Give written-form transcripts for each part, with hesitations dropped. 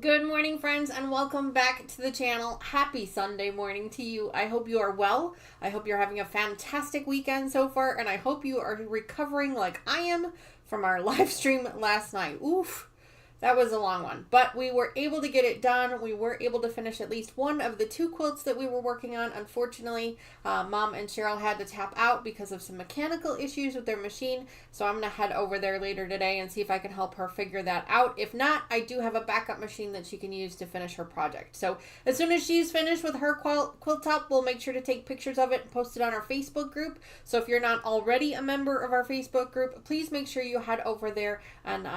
Good morning, friends, and welcome back to the channel. Happy Sunday morning to you. I hope you are well. I hope you're having a fantastic weekend so far, and I hope you are recovering like I am from our live stream last night. Oof. That was a long one, but we were able to get it done. We were able to finish at least one of the two quilts that we were working on. Unfortunately, Mom and Cheryl had to tap out because of some mechanical issues with their machine, so I'm going to head over there later today and see if I can help her figure that out. If not, I do have a backup machine that she can use to finish her project. So as soon as she's finished with her quilt top, we'll make sure to take pictures of it and post it on our Facebook group. So if you're not already a member of our Facebook group, please make sure you head over there and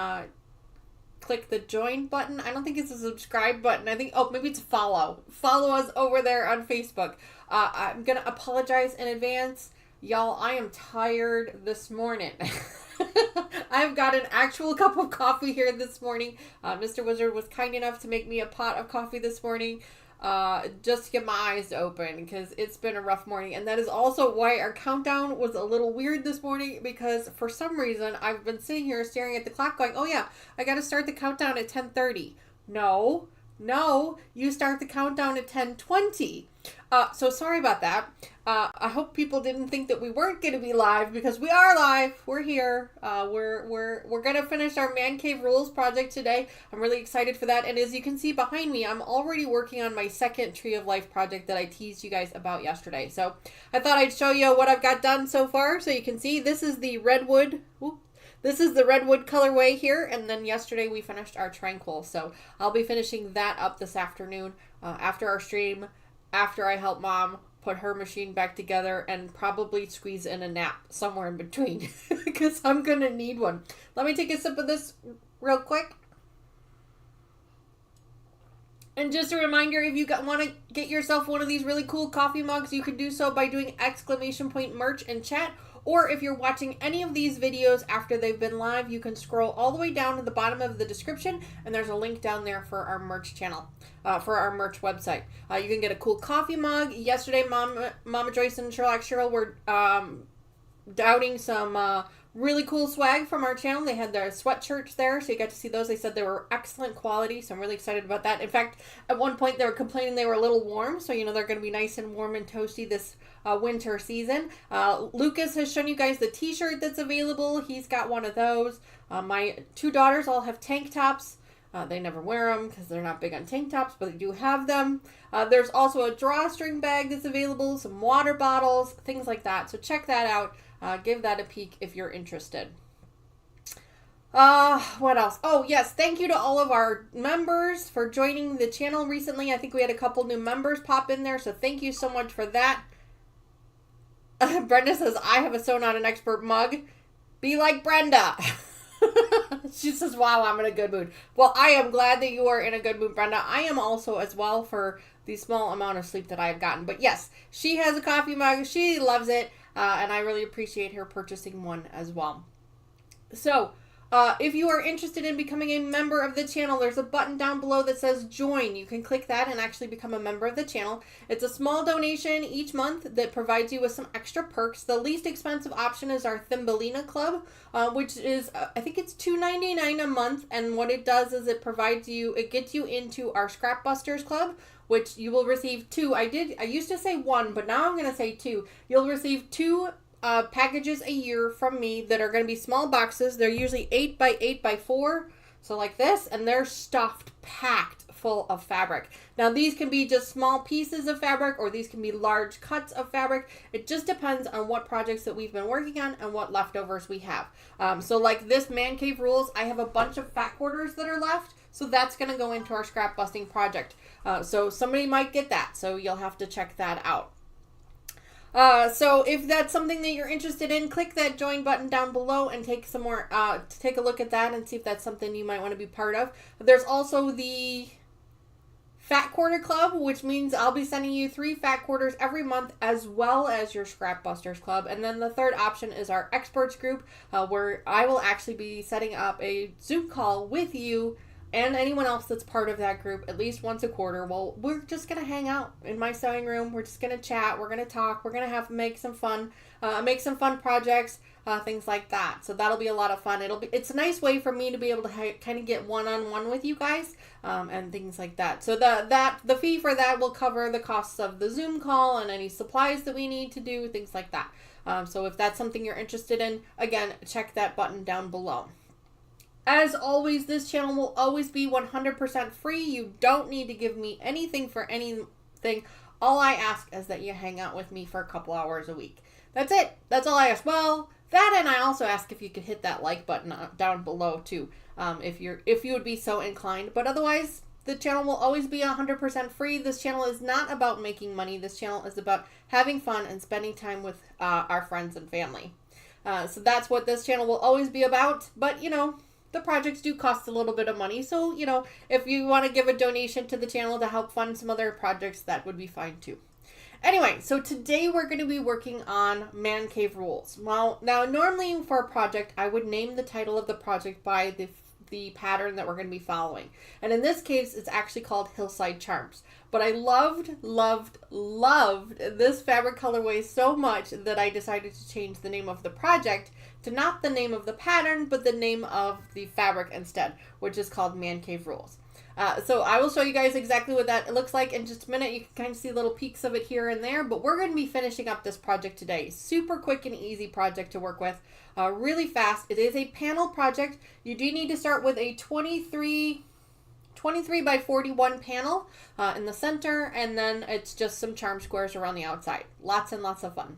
click the join button. I don't think it's a subscribe button. I think, maybe it's follow. Follow us over there on Facebook. I'm going to apologize in advance. Y'all, I am tired this morning. I've got an actual cup of coffee here this morning. Mr. Wizard was kind enough to make me a pot of coffee this morning. Just to get my eyes open because it's been a rough morning. And that is also why our countdown was a little weird this morning, because for some reason I've been sitting here staring at the clock going, oh yeah, I got to start the countdown at 10:30. No, you start the countdown at 10:20. So sorry about that. I hope people didn't think that we weren't going to be live, because we are live. We're here. We're going to finish our Man Cave Rules project today. I'm really excited for that. And as you can see behind me, I'm already working on my second Tree of Life project that I teased you guys about yesterday. So I thought I'd show you what I've got done so far. So you can see this is the redwood. This is the redwood colorway here, and then yesterday we finished our tranquil. So I'll be finishing that up this afternoon after our stream, after I help Mom put her machine back together, and probably squeeze in a nap somewhere in between because I'm going to need one. Let me take a sip of this real quick. And just a reminder, if you want to get yourself one of these really cool coffee mugs, you can do so by doing !merch in chat. Or if you're watching any of these videos after they've been live, you can scroll all the way down to the bottom of the description, and there's a link down there for our merch channel, for our merch website. You can get a cool coffee mug. Yesterday, Mama Joyce and Cheryl were doubting some really cool swag from our channel. They had their sweatshirts there, so you got to see those. They said they were excellent quality, so I'm really excited about that. In fact, at one point they were complaining they were a little warm, so they're going to be nice and warm and toasty this winter season. Lucas has shown you guys the t-shirt that's available. He's got one of those. My two daughters all have tank tops. They never wear them because they're not big on tank tops, but they do have them. There's also a drawstring bag that's available, some water bottles, things like that. So check that out. Give that a peek if you're interested. What else? Oh, yes. Thank you to all of our members for joining the channel recently. I think we had a couple new members pop in there, so thank you so much for that. Brenda says, I have a Sew Not an Expert mug. Be like Brenda. She says, wow, I'm in a good mood. Well, I am glad that you are in a good mood, Brenda. I am also as well for the small amount of sleep that I have gotten. But yes, she has a coffee mug. She loves it. And I really appreciate her purchasing one as well. So, if you are interested in becoming a member of the channel, there's a button down below that says join. You can click that and actually become a member of the channel. It's a small donation each month that provides you with some extra perks. The least expensive option is our Thumbelina Club, which is, I think it's $2.99 a month. And what it does is it gets you into our Scrap Busters Club, which you will receive two. I used to say one, but now I'm going to say two. You'll receive two packages a year from me that are going to be small boxes. They're usually 8 by 8 by 4, so like this, and they're stuffed, packed full of fabric. Now these can be just small pieces of fabric, or these can be large cuts of fabric. It just depends on what projects that we've been working on and what leftovers we have. So like this Man Cave Rules, I have a bunch of fat quarters that are left, so that's going to go into our scrap busting project. So somebody might get that, so you'll have to check that out. So if that's something that you're interested in, click that join button down below and take a look at that and see if that's something you might want to be part of. There's also the Fat Quarter Club, which means I'll be sending you 3 fat quarters every month, as well as your Scrap Busters Club. And then the third option is our Experts Group, where I will actually be setting up a Zoom call with you and anyone else that's part of that group at least once a quarter. Well, we're just going to hang out in my sewing room. We're just going to chat. We're going to talk. We're going to make some fun projects, things like that. So that'll be a lot of fun. It's a nice way for me to be able to kind of get one-on-one with you guys, and things like that. So the fee for that will cover the costs of the Zoom call and any supplies that we need to do, things like that. So if that's something you're interested in, again, check that button down below. As always, this channel will always be 100% free. You don't need to give me anything for anything. All I ask is that you hang out with me for a couple hours a week. That's it. That's all I ask. Well, that, and I also ask if you could hit that like button down below too, if you would be so inclined. But otherwise, the channel will always be 100% free. This channel is not about making money. This channel is about having fun and spending time with our friends and family. So that's what this channel will always be about. But, the projects do cost a little bit of money. So, if you want to give a donation to the channel to help fund some other projects, that would be fine too. Anyway, so today we're going to be working on man cave rules. Well, now normally for a project, I would name the title of the project by the pattern that we're going to be following. And in this case, it's actually called Hillside Charms. But I loved this fabric colorway so much that I decided to change the name of the project to not the name of the pattern, but the name of the fabric instead, which is called Man Cave Rules. So I will show you guys exactly what that looks like in just a minute. You can kind of see little peeks of it here and there, but we're going to be finishing up this project today. Super quick and easy project to work with, really fast. It is a panel project. You do need to start with a 23 by 41 panel in the center, and then it's just some charm squares around the outside. Lots and lots of fun.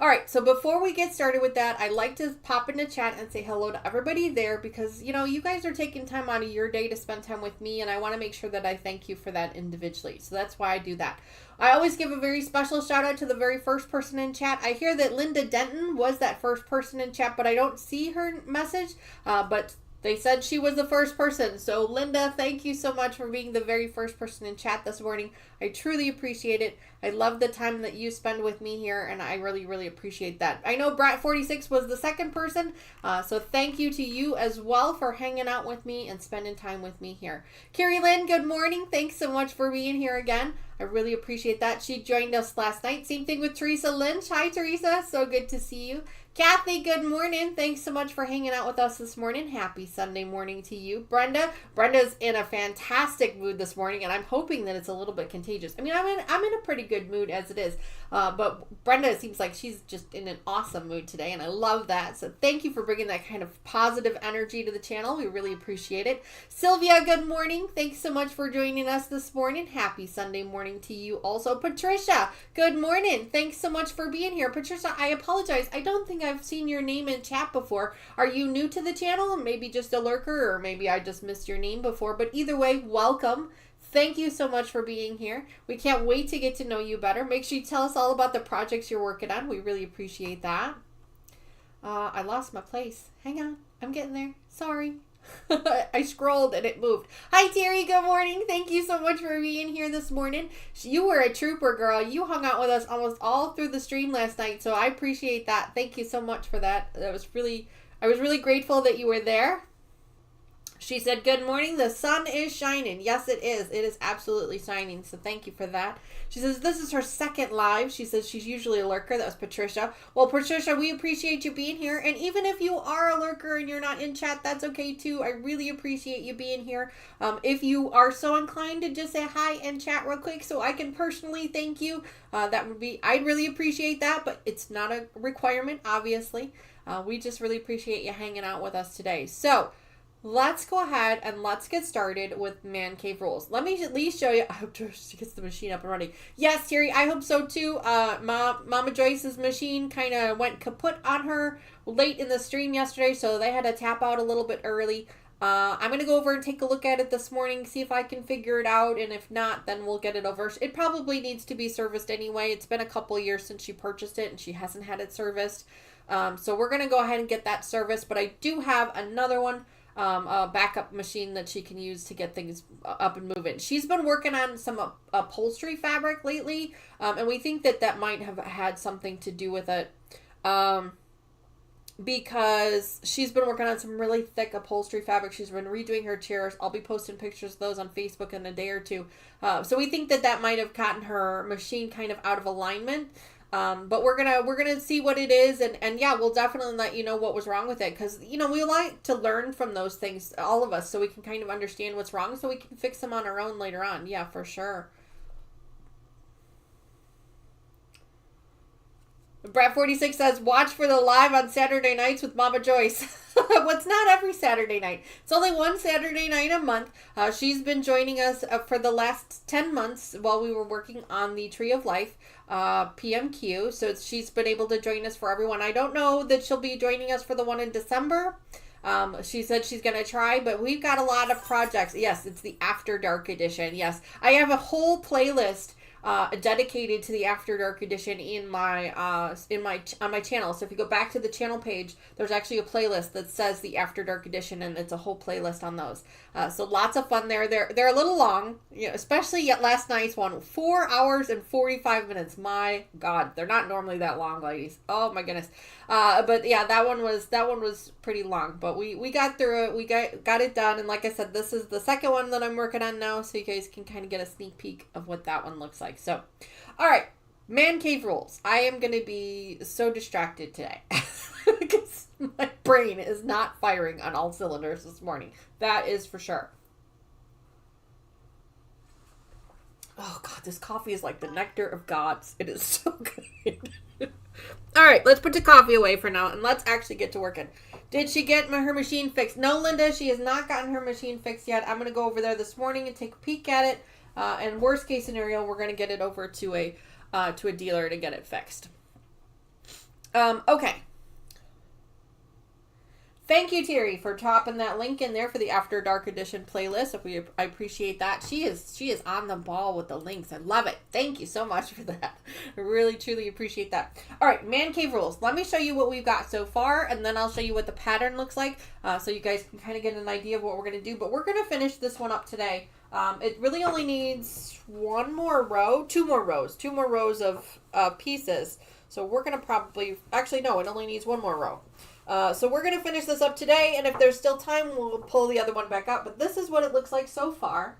All right, so before we get started with that, I'd like to pop into chat and say hello to everybody there because, you guys are taking time out of your day to spend time with me, and I want to make sure that I thank you for that individually. So that's why I do that. I always give a very special shout out to the very first person in chat. I hear that Linda Denton was that first person in chat, but I don't see her message, but they said she was the first person. So Linda, thank you so much for being the very first person in chat this morning. I truly appreciate it. I love the time that you spend with me here, and I really, really appreciate that. I know Brat46 was the second person, so thank you to you as well for hanging out with me and spending time with me here. Carrie Lynn, good morning. Thanks so much for being here again. I really appreciate that. She joined us last night. Same thing with Teresa Lynch. Hi, Teresa. So good to see you. Kathy, good morning. Thanks so much for hanging out with us this morning. Happy Sunday morning to you. Brenda's in a fantastic mood this morning, and I'm hoping that it's a little bit contagious. I mean, I'm in a pretty good mood as it is, but Brenda seems like she's just in an awesome mood today, and I love that. So thank you for bringing that kind of positive energy to the channel. We really appreciate it. Sylvia, good morning. Thanks so much for joining us this morning. Happy Sunday morning to you also. Patricia, good morning. Thanks so much for being here. Patricia, I apologize. I don't think I've seen your name in chat before. Are you new to the channel? Maybe just a lurker, or maybe I just missed your name before, but either way, welcome. Thank you so much for being here. We can't wait to get to know you better. Make sure you tell us all about the projects you're working on. We really appreciate that. I lost my place. Hang on. I'm getting there. Sorry. I scrolled and it moved. Hi, Terry. Good morning. Thank you so much for being here this morning. You were a trooper, girl. You hung out with us almost all through the stream last night, so I appreciate that. Thank you so much for that. I was really grateful that you were there. She said, good morning. The sun is shining. Yes, it is. It is absolutely shining. So thank you for that. She says, this is her second live. She says she's usually a lurker. That was Patricia. Well, Patricia, we appreciate you being here. And even if you are a lurker and you're not in chat, that's okay too. I really appreciate you being here. If you are so inclined to just say hi and chat real quick so I can personally thank you, I'd really appreciate that, but it's not a requirement, obviously. We just really appreciate you hanging out with us today. So, let's go ahead and let's get started with Man Cave Rules. Let me at least show you. I hope she gets the machine up and running. Yes, Terry, I hope so too. Mama Joyce's machine kind of went kaput on her late in the stream yesterday, so they had to tap out a little bit early. I'm going to go over and take a look at it this morning, see if I can figure it out, and if not, then we'll get it over. It probably needs to be serviced anyway. It's been a couple years since she purchased it, and she hasn't had it serviced. So we're going to go ahead and get that serviced, but I do have another one. A backup machine that she can use to get things up and moving. She's been working on some upholstery fabric lately, and we think that might have had something to do with it. because she's been working on some really thick upholstery fabric. She's been redoing her chairs. I'll be posting pictures of those on Facebook in a day or two. So we think that might have gotten her machine kind of out of alignment. But we're gonna see what it is, and yeah, we'll definitely let you know what was wrong with it, because we like to learn from those things, all of us, so we can kind of understand what's wrong, so we can fix them on our own later on. Yeah, for sure. Brad 46 says, watch for the live on Saturday nights with Mama Joyce. Well, it's not every Saturday night. It's only one Saturday night a month. She's been joining us for the last 10 months while we were working on the Tree of Life PMQ. So she's been able to join us for everyone. I don't know that she'll be joining us for the one in December. She said she's going to try, but we've got a lot of projects. Yes, it's the After Dark edition. Yes, I have a whole playlist dedicated to the After Dark edition on my channel. So if you go back to the channel page, there's actually a playlist that says the After Dark edition, and it's a whole playlist on those. So lots of fun there. They're a little long, especially at last night's one, 4 hours and 45 minutes. My God, they're not normally that long, ladies. Oh my goodness. But yeah, that one was pretty long, but we got through it. We got it done, and like I said, this is the second one that I'm working on now, so you guys can kind of get a sneak peek of what that one looks like. So, all right, man cave rules. I am going to be so distracted today because my brain is not firing on all cylinders this morning. That is for sure. Oh God, this coffee is like the nectar of gods. It is so good. All right, let's put the coffee away for now, and let's actually get to working. Did she get her machine fixed? No, Linda, she has not gotten her machine fixed yet. I'm going to go over there this morning and take a peek at it. And worst case scenario, we're going to get it over to a dealer to get it fixed. Okay. Thank you, Terry, for dropping that link in there for the After Dark Edition playlist. I appreciate that. She is on the ball with the links. I love it. Thank you so much for that. I really, truly appreciate that. All right, man cave rules. Let me show you what we've got so far, and then I'll show you what the pattern looks like, so you guys can kind of get an idea of what we're going to do. But we're going to finish this one up today. It really only needs two more rows of pieces. So we're going to probably, actually no, it only needs one more row. So we're going to finish this up today, and if there's still time, we'll pull the other one back up. But this is what it looks like so far.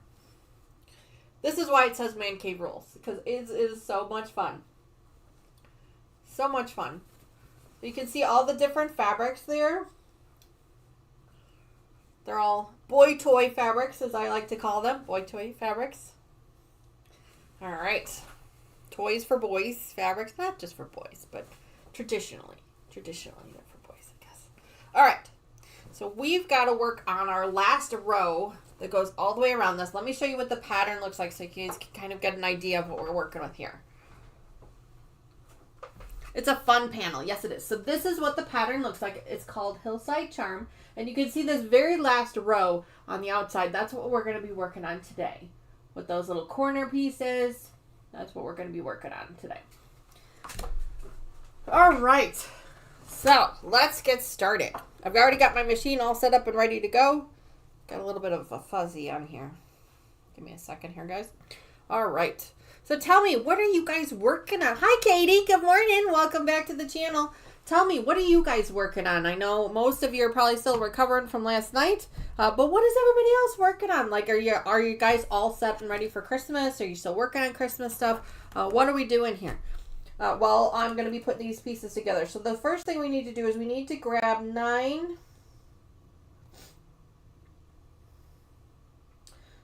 This is why it says Man Cave Rules, because it is so much fun. So much fun. You can see all the different fabrics there. They're all boy toy fabrics, as I like to call them. Boy toy fabrics. All right. Toys for boys fabrics. Not just for boys, but traditionally they're for boys, I guess. All right. So we've got to work on our last row that goes all the way around this. Let me show you what the pattern looks like so you guys can kind of get an idea of what we're working with here. It's a fun panel. Yes, it is. So this is what the pattern looks like. It's called Hillside Charm. And you can see this very last row on the outside. That's what we're going to be working on today. With those little corner pieces. That's what we're going to be working on today. All right. So let's get started. I've already got my machine all set up and ready to go. Got a little bit of a fuzzy on here. Give me a second here, guys. All right. So tell me, what are you guys working on? Hi, Katie. Good morning. Welcome back to the channel. Tell me, what are you guys working on? I know most of you are probably still recovering from last night, but what is everybody else working on? Like, are you guys all set and ready for Christmas? Are you still working on Christmas stuff? What are we doing here? Well, I'm going to be putting these pieces together. So the first thing we need to do is we need to grab 9.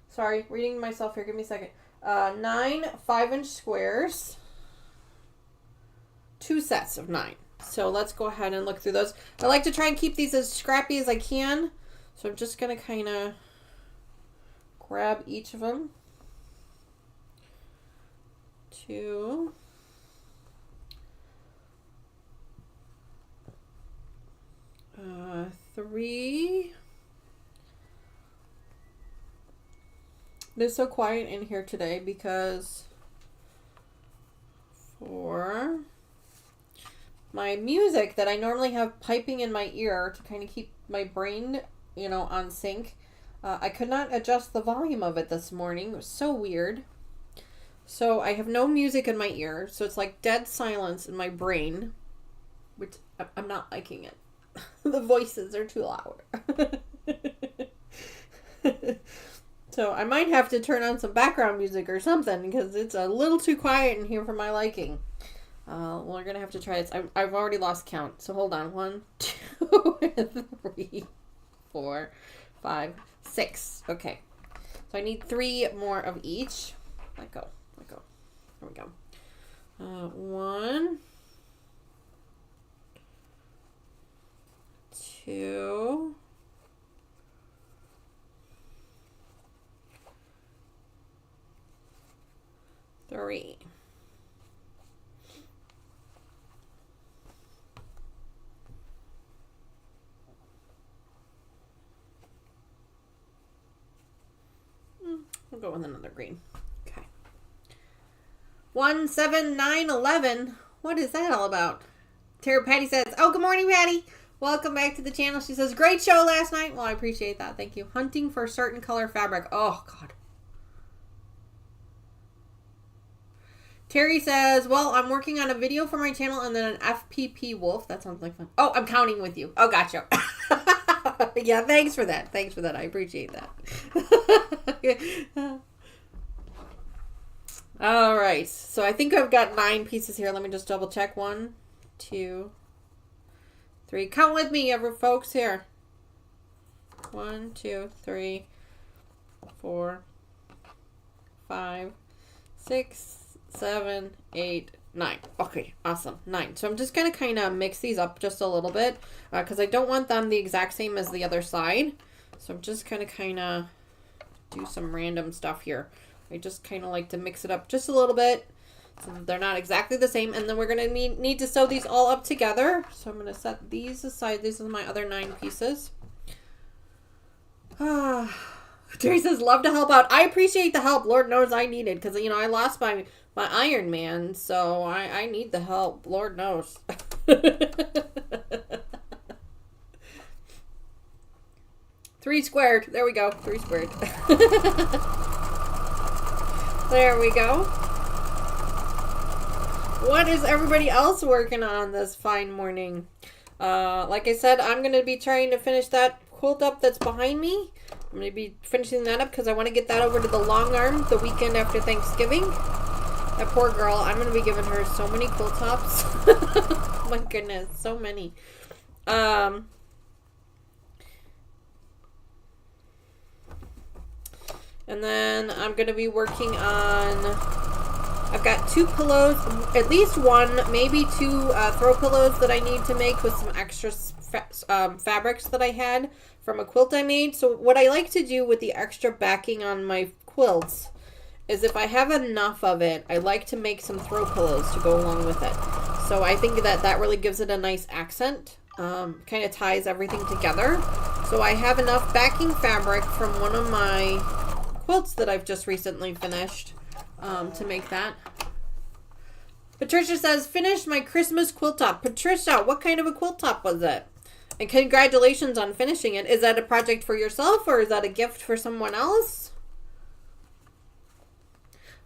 Sorry, reading myself here. Give me a second. 9 5-inch squares. 2 sets of 9. So let's go ahead and look through those. I like to try and keep these as scrappy as I can. So I'm just going to kind of grab each of them. 2. 3. It is so quiet in here today because 4. My music that I normally have piping in my ear to kind of keep my brain, on sync. I could not adjust the volume of it this morning. It was so weird. So I have no music in my ear. So it's like dead silence in my brain, which I'm not liking it. The voices are too loud. So I might have to turn on some background music or something because it's a little too quiet in here for my liking. We're going to have to try this. I've already lost count. So hold on. 1, 2, 3, 4, 5, 6. Okay. So I need 3 more of each. Let go. Let go. There we go. 1, 2, 3. We'll go with another green. Okay. 1, 7, 9, 11. What is that all about? Patty says, oh, good morning, Patty. Welcome back to the channel. She says, great show last night. Well, I appreciate that. Thank you. Hunting for certain color fabric. Oh, God. Terry says, well, I'm working on a video for my channel and then an FPP wolf. That sounds like fun. Oh, I'm counting with you. Oh, gotcha. Yeah, thanks for that. Thanks for that. I appreciate that. All right. So I think I've got 9 pieces here. Let me just double check. 1, 2, 3. Count with me, folks, here. 1, 2, 3, 4, 5, 6, 7, 8, 9. Okay, awesome. 9. So I'm just going to kind of mix these up just a little bit because I don't want them the exact same as the other side. So I'm just going to kind of do some random stuff here. I just kind of like to mix it up just a little bit so that they're not exactly the same. And then we're going to need to sew these all up together. So I'm going to set these aside. These are my other 9 pieces. Terry says, love to help out. I appreciate the help. Lord knows I need it because, you know, I lost my Iron Man, so I need the help. Lord knows. 3 squared. There we go. 3 squared. There we go. What is everybody else working on this fine morning? Like I said, I'm going to be trying to finish that quilt up that's behind me. I'm going to be finishing that up because I want to get that over to the long arm the weekend after Thanksgiving. That poor girl, I'm going to be giving her so many quilt tops. Oh my goodness, so many. And then I'm going to be working on, I've got 2 pillows, at least 1, maybe 2 throw pillows that I need to make with some extra fabrics that I had from a quilt I made. So what I like to do with the extra backing on my quilts is if I have enough of it, I like to make some throw pillows to go along with it. So I think that really gives it a nice accent, kind of ties everything together. So I have enough backing fabric from one of my quilts that I've just recently finished to make that. Patricia says, finished my Christmas quilt top. Patricia, what kind of a quilt top was it? And congratulations on finishing it. Is that a project for yourself or is that a gift for someone else?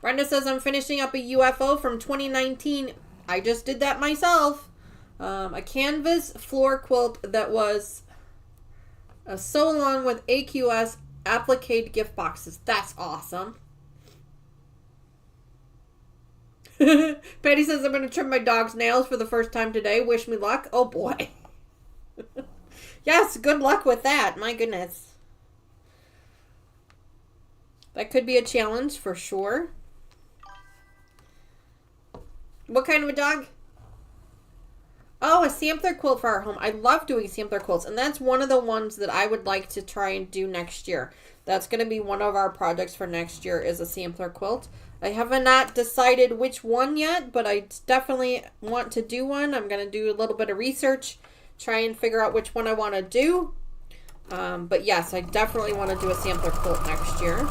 Brenda says, I'm finishing up a UFO from 2019. I just did that myself. A canvas floor quilt that was sewn along with AQS applique gift boxes. That's awesome. Patty says, I'm going to trim my dog's nails for the first time today. Wish me luck. Oh, boy. Yes, good luck with that. My goodness. That could be a challenge for sure. What kind of a dog? Oh, a sampler quilt for our home. I love doing sampler quilts, and that's one of the ones that I would like to try and do next year. That's going to be one of our projects for next year is a sampler quilt. I haven't not decided which one yet, but I definitely want to do one. I'm going to do a little bit of research, try and figure out which one I want to do. But yes, I definitely want to do a sampler quilt next year.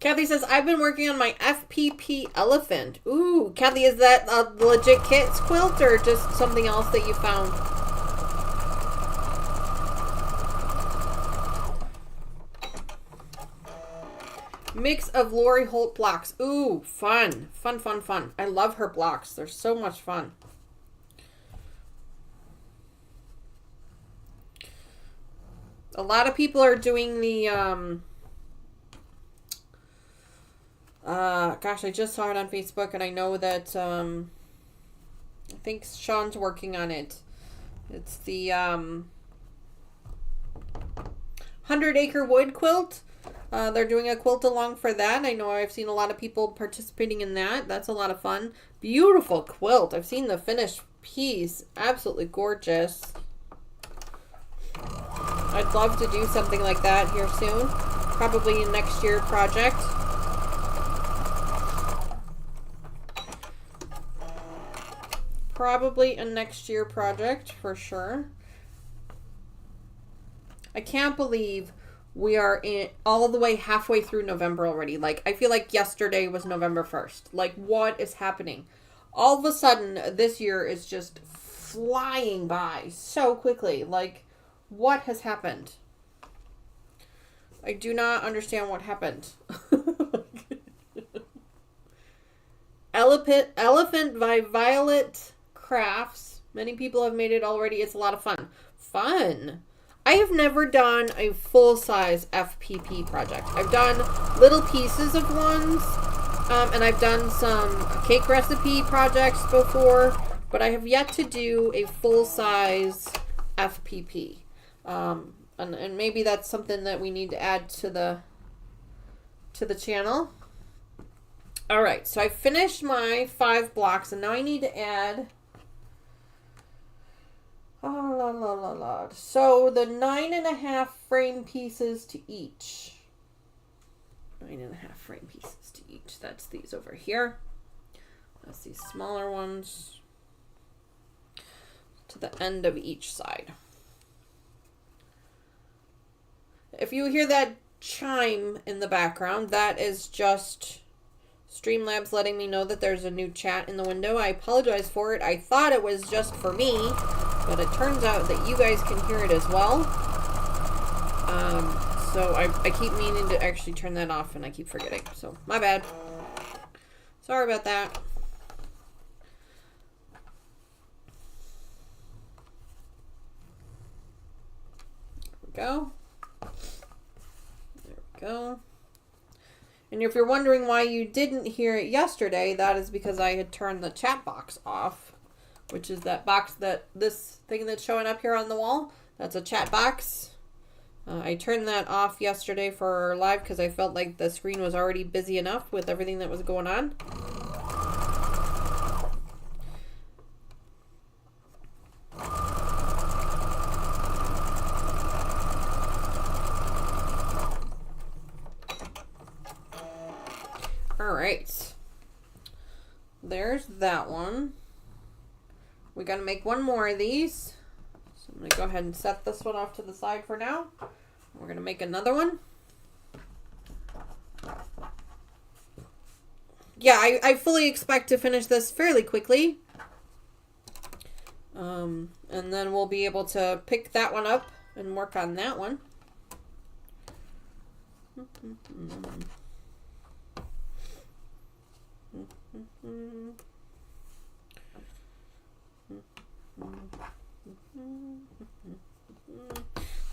Kathy says, I've been working on my FPP elephant. Ooh, Kathy, is that a legit Kit's quilt or just something else that you found? Mix of Lori Holt blocks. Ooh, fun. Fun, fun, fun. I love her blocks. They're so much fun. A lot of people are doing the, gosh, I just saw it on Facebook, and I know that, I think Sean's working on it. It's the, 100 Acre Wood quilt. They're doing a quilt along for that. I know I've seen a lot of people participating in that. That's a lot of fun. Beautiful quilt. I've seen the finished piece. Absolutely gorgeous. I'd love to do something like that here soon. Probably a next year project. Probably a next year project for sure. I can't believe we are all the way halfway through November already. Like, I feel like yesterday was November 1st. Like, what is happening? All of a sudden, this year is just flying by so quickly. Like, what has happened? I do not understand what happened. Elephant by Violet Crafts. Many people have made it already. It's a lot of fun. Fun! I have never done a full-size FPP project. I've done little pieces of ones, and I've done some cake recipe projects before, but I have yet to do a full-size FPP. And maybe that's something that we need to add to the channel. All right, so I finished my 5 blocks, and now I need to add... So the 9.5 frame pieces to each. 9.5 frame pieces to each. That's these over here. That's these smaller ones to the end of each side. If you hear that chime in the background, that is just Streamlabs letting me know that there's a new chat in the window. I apologize for it. I thought it was just for me, but it turns out that you guys can hear it as well. So I keep meaning to actually turn that off, and I keep forgetting. So, my bad. Sorry about that. There we go. There we go. And if you're wondering why you didn't hear it yesterday, that is because I had turned the chat box off, which is that box this thing that's showing up here on the wall. That's a chat box. I turned that off yesterday for live because I felt like the screen was already busy enough with everything that was going on. All right. There's that one. We got to make one more of these. So I'm going to go ahead and set this one off to the side for now. We're going to make another one. Yeah, I fully expect to finish this fairly quickly. And then we'll be able to pick that one up and work on that one.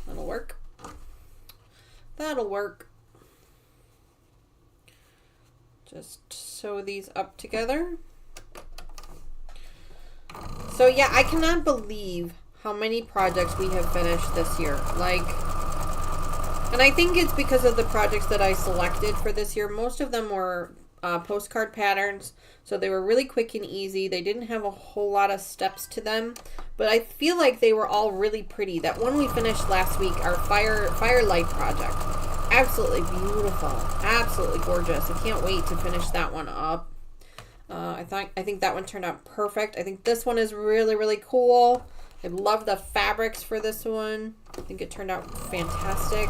That'll work. That'll work. Just sew these up together. So yeah, I cannot believe how many projects we have finished this year. Like, and I think it's because of the projects that I selected for this year. Most of them were postcard patterns, so they were really quick and easy. They didn't have a whole lot of steps to them, but I feel like they were all really pretty. That one we finished last week, our firelight project, absolutely beautiful, absolutely gorgeous. I can't wait to finish that one up. I think that one turned out perfect. I think this one is really, really cool. I love the fabrics for this one. I think it turned out fantastic.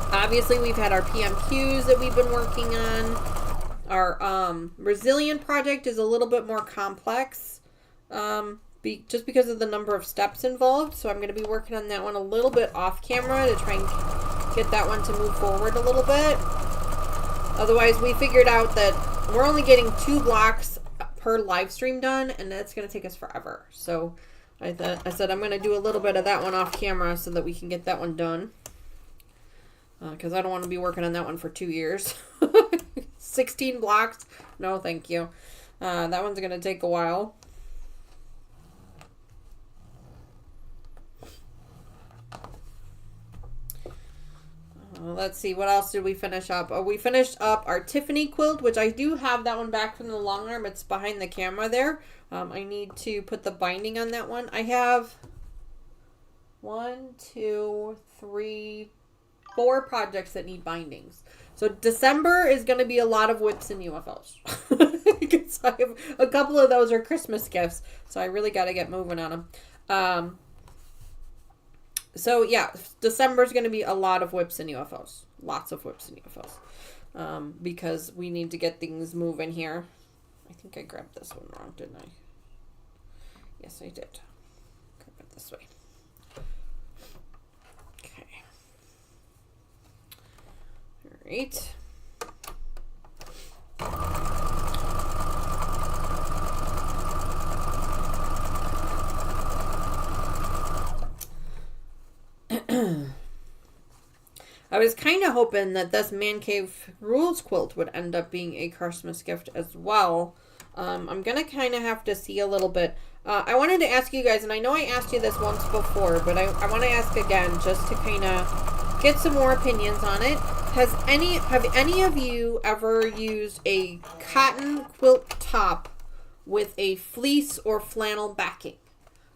Obviously, we've had our PMQs that we've been working on. Our Resilient project is a little bit more complex, just because of the number of steps involved. So I'm going to be working on that one a little bit off camera to try and get that one to move forward a little bit. Otherwise, we figured out that we're only getting 2 blocks per live stream done, and that's going to take us forever. So I said I'm going to do a little bit of that one off camera so that we can get that one done. Because I don't want to be working on that one for 2 years. 16 blocks? No, thank you. That one's going to take a while. Let's see, what else did we finish up? We finished up our Tiffany quilt, which I do have that one back from the long arm. It's behind the camera there. I need to put the binding on that one. I have 1, 2, 3, 4 projects that need bindings. So December is going to be a lot of whips and UFOs. Because I have a couple of those are Christmas gifts. So I really got to get moving on them. So yeah, December is going to be a lot of whips and UFOs. Lots of whips and UFOs. Because we need to get things moving here. I think I grabbed this one wrong, didn't I? Yes, I did. Grab it this way. Okay. All right. I was kind of hoping that this Man Cave Rules quilt would end up being a Christmas gift as well. I'm going to kind of have to see a little bit. I wanted to ask you guys, and I know I asked you this once before, but I want to ask again just to kind of get some more opinions on it. Have any of you ever used a cotton quilt top with a fleece or flannel backing?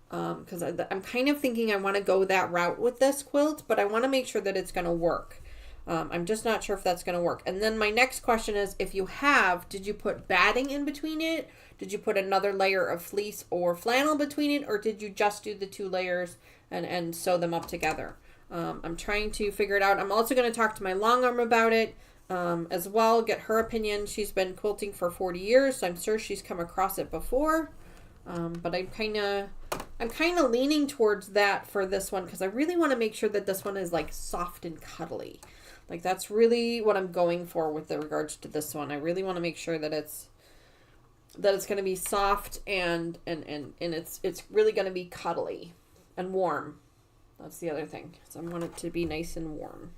Because I'm kind of thinking I want to go that route with this quilt, but I want to make sure that it's going to work. I'm just not sure if that's going to work. And then my next question is, if you have, did you put batting in between it? Did you put another layer of fleece or flannel between it? Or did you just do the 2 layers and sew them up together? I'm trying to figure it out. I'm also going to talk to my long arm about it as well, get her opinion. She's been quilting for 40 years, so I'm sure she's come across it before. But I'm kind of leaning towards that for this one because I really want to make sure that this one is like soft and cuddly. Like that's really what I'm going for with the regards to this one. I really want to make sure that it's going to be soft and it's really going to be cuddly and warm. That's the other thing. So I want it to be nice and warm.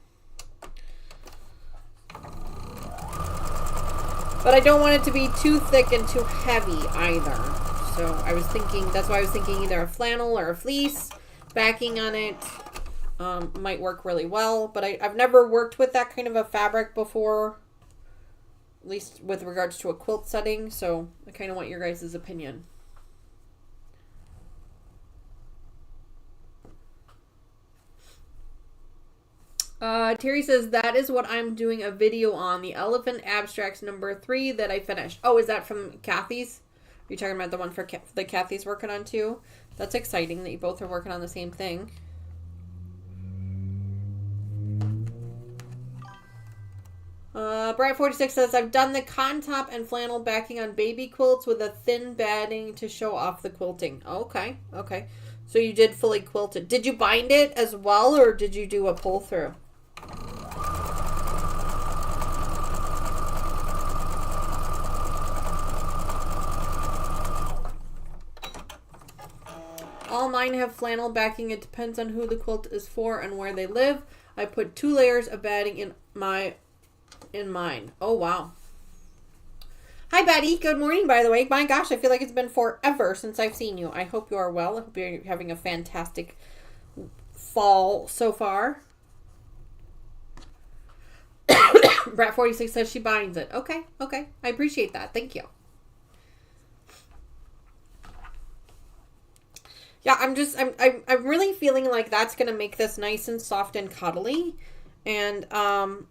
But I don't want it to be too thick and too heavy either. So I was thinking, that's why I was thinking either a flannel or a fleece backing on it might work really well. But I've never worked with that kind of a fabric before, at least with regards to a quilt setting. So I kind of want your guys' opinion. Terry says, that is what I'm doing a video on, the Elephant Abstracts number 3 that I finished. Oh, is that from Kathy's? Are you talking about the one for that Kathy's working on too? That's exciting that you both are working on the same thing. Bright46 says, I've done the cotton top and flannel backing on baby quilts with a thin batting to show off the quilting. Okay, okay. So you did fully quilt it. Did you bind it as well, or did you do a pull through? All mine have flannel backing. It depends on who the quilt is for and where they live. I put 2 layers of batting in mine. Oh, wow. Hi, Betty. Good morning, by the way. My gosh, I feel like it's been forever since I've seen you. I hope you are well. I hope you're having a fantastic fall so far. Brat46 says she binds it. Okay, okay. I appreciate that. Thank you. Yeah, I'm really feeling like that's going to make this nice and soft and cuddly. And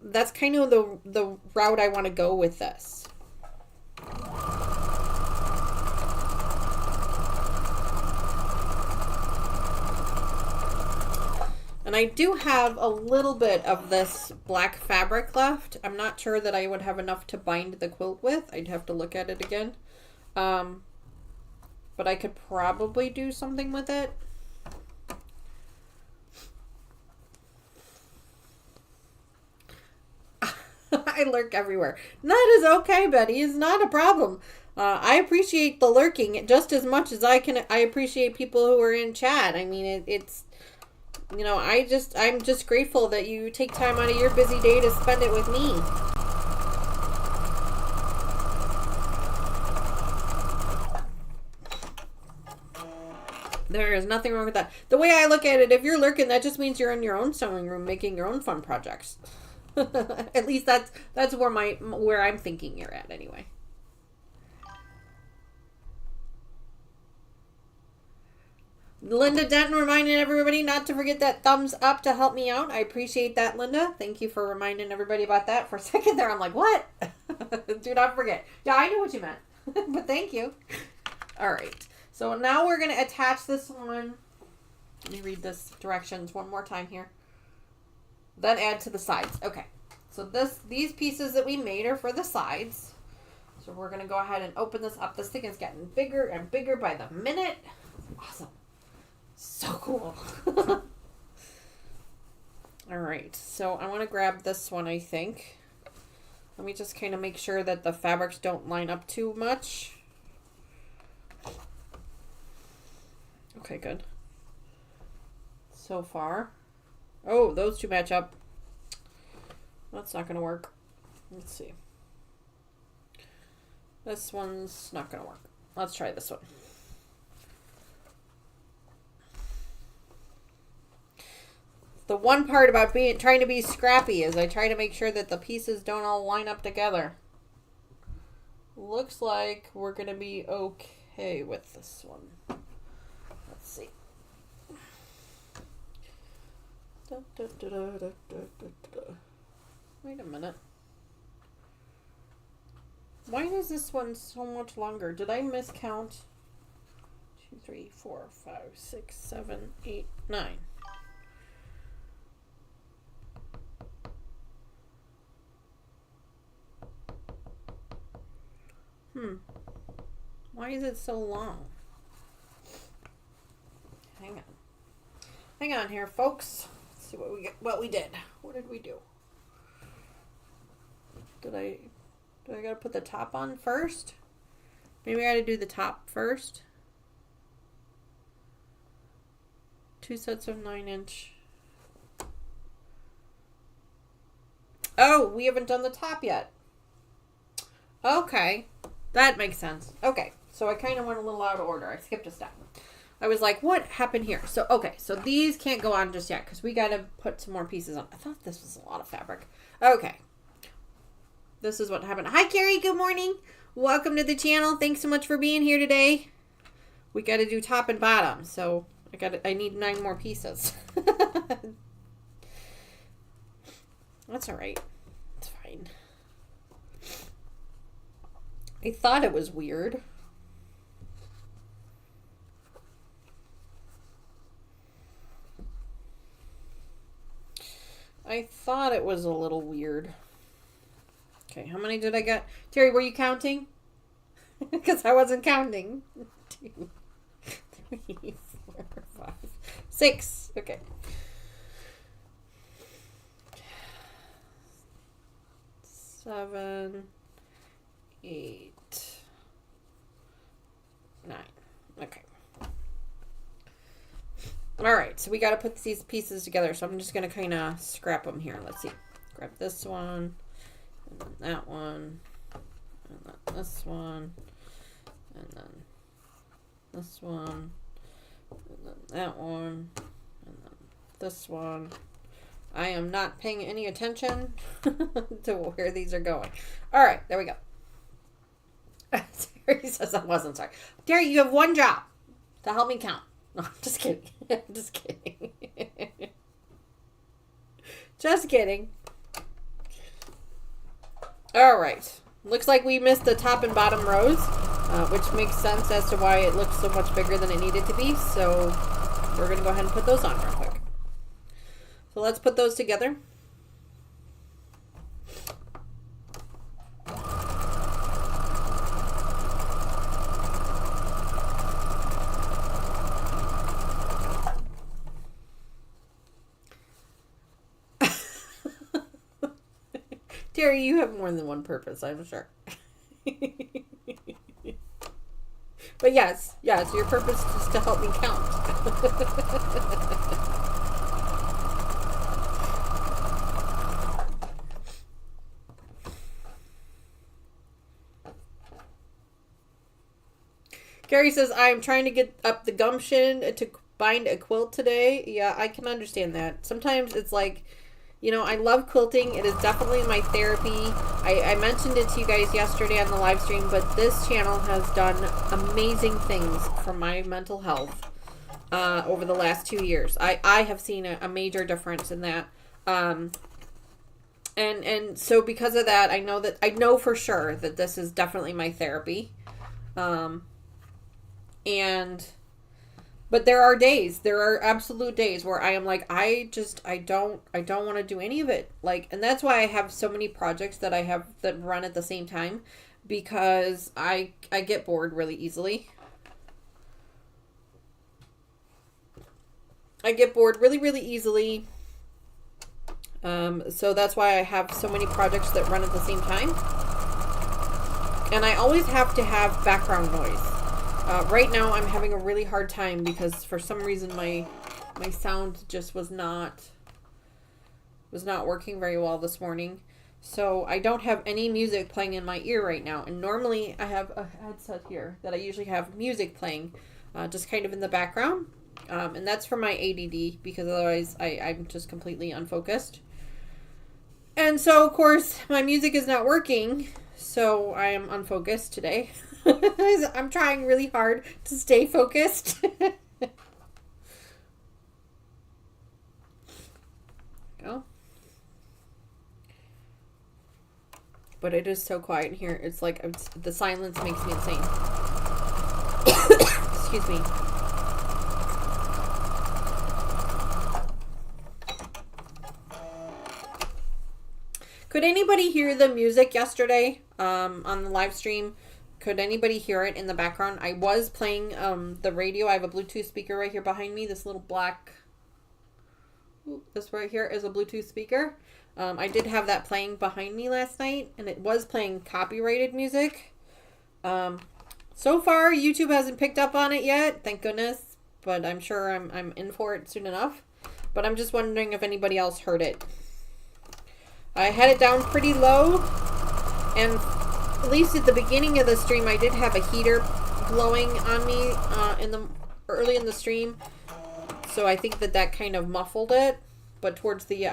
that's kind of the route I want to go with this. And I do have a little bit of this black fabric left. I'm not sure that I would have enough to bind the quilt with. I'd have to look at it again. But I could probably do something with it. I lurk everywhere. That is okay, Betty. It's not a problem. I appreciate the lurking just as much as I appreciate people who are in chat. I mean, it's, you know, I'm just grateful that you take time out of your busy day to spend it with me. There is nothing wrong with that. The way I look at it, if you're lurking, that just means you're in your own sewing room making your own fun projects. At least that's where I'm thinking you're at anyway. Linda Denton reminding everybody not to forget that thumbs up to help me out. I appreciate that, Linda. Thank you for reminding everybody about that. For a second there, I'm like, what? Do not forget. Yeah, I knew what you meant. But thank you. All right. So now we're going to attach this one. Let me read this directions one more time here. Then add to the sides. Okay. So these pieces that we made are for the sides. So we're going to go ahead and open this up. This thing is getting bigger and bigger by the minute. Awesome. So cool. All right. So I want to grab this one, I think. Let me just kind of make sure that the fabrics don't line up too much. Okay, good. So far. Oh, those two match up. That's not going to work. Let's see. This one's not going to work. Let's try this one. The one part about trying to be scrappy is I try to make sure that the pieces don't all line up together. Looks like we're going to be okay with this one. Let's see. Wait a minute. Why is this one so much longer? Did I miscount? 2, 3, 4, 5, 6, 7, 8, 9. Why is it so long? Hang on here, folks. Let's see what we did. What did we do? Did I gotta put the top on first? Maybe I gotta do the top first. 2 sets of 9-inch. Oh, we haven't done the top yet. Okay. That makes sense. Okay. So I kind of went a little out of order. I skipped a step. I was like, what happened here? So, okay. So these can't go on just yet because we got to put some more pieces on. I thought this was a lot of fabric. Okay. This is what happened. Hi, Carrie. Good morning. Welcome to the channel. Thanks so much for being here today. We got to do top and bottom. So I need 9 more pieces. That's all right. It's fine. I thought it was weird. I thought it was a little weird. Okay, how many did I get? Terry, were you counting? Because I wasn't counting. 2, 3, 4, 5, 6. Okay. 7, 8, 9. Okay. All right, so we got to put these pieces together. So I'm just going to kind of scrap them here. Let's see. Grab this one, and then that one, and then this one, and then this one, and then that one, and then this one. I am not paying any attention to where these are going. All right, there we go. Terry says I wasn't sorry. Terry, you have one job to help me count. No, I'm just kidding. I'm just kidding. Just kidding. All right. Looks like we missed the top and bottom rows, which makes sense as to why it looks so much bigger than it needed to be. So we're going to go ahead and put those on real quick. So let's put those together. Terry, you have more than one purpose, I'm sure. But yes, your purpose is to help me count. Gary says, I'm trying to get up the gumption to bind a quilt today. Yeah, I can understand that. Sometimes it's like, you know, I love quilting. It is definitely my therapy. I mentioned it to you guys yesterday on the live stream, but this channel has done amazing things for my mental health over the last 2 years. I have seen a major difference in that. And so because of that, I know for sure that this is definitely my therapy. But there are absolute days where I am like, I don't want to do any of it. Like, and that's why I have so many projects that I have that run at the same time, because I get bored really easily. I get bored really, really easily. So that's why I have so many projects that run at the same time. And I always have to have background noise. Right now I'm having a really hard time because for some reason my sound just was not working very well this morning. So I don't have any music playing in my ear right now. And normally I have a headset here that I usually have music playing just kind of in the background. And that's for my ADD, because otherwise I'm just completely unfocused. And so, of course, my music is not working, so I am unfocused today. I'm trying really hard to stay focused. Go. But it is so quiet in here. It's like the silence makes me insane. Excuse me. Could anybody hear the music yesterday on the live stream? Could anybody hear it in the background? I was playing the radio. I have a Bluetooth speaker right here behind me. This little black... Ooh, this right here is a Bluetooth speaker. I did have that playing behind me last night, and it was playing copyrighted music. So far, YouTube hasn't picked up on it yet, thank goodness. But I'm sure I'm in for it soon enough. But I'm just wondering if anybody else heard it. I had it down pretty low, and at least at the beginning of the stream, I did have a heater blowing on me early in the stream, so I think that kind of muffled it. But towards the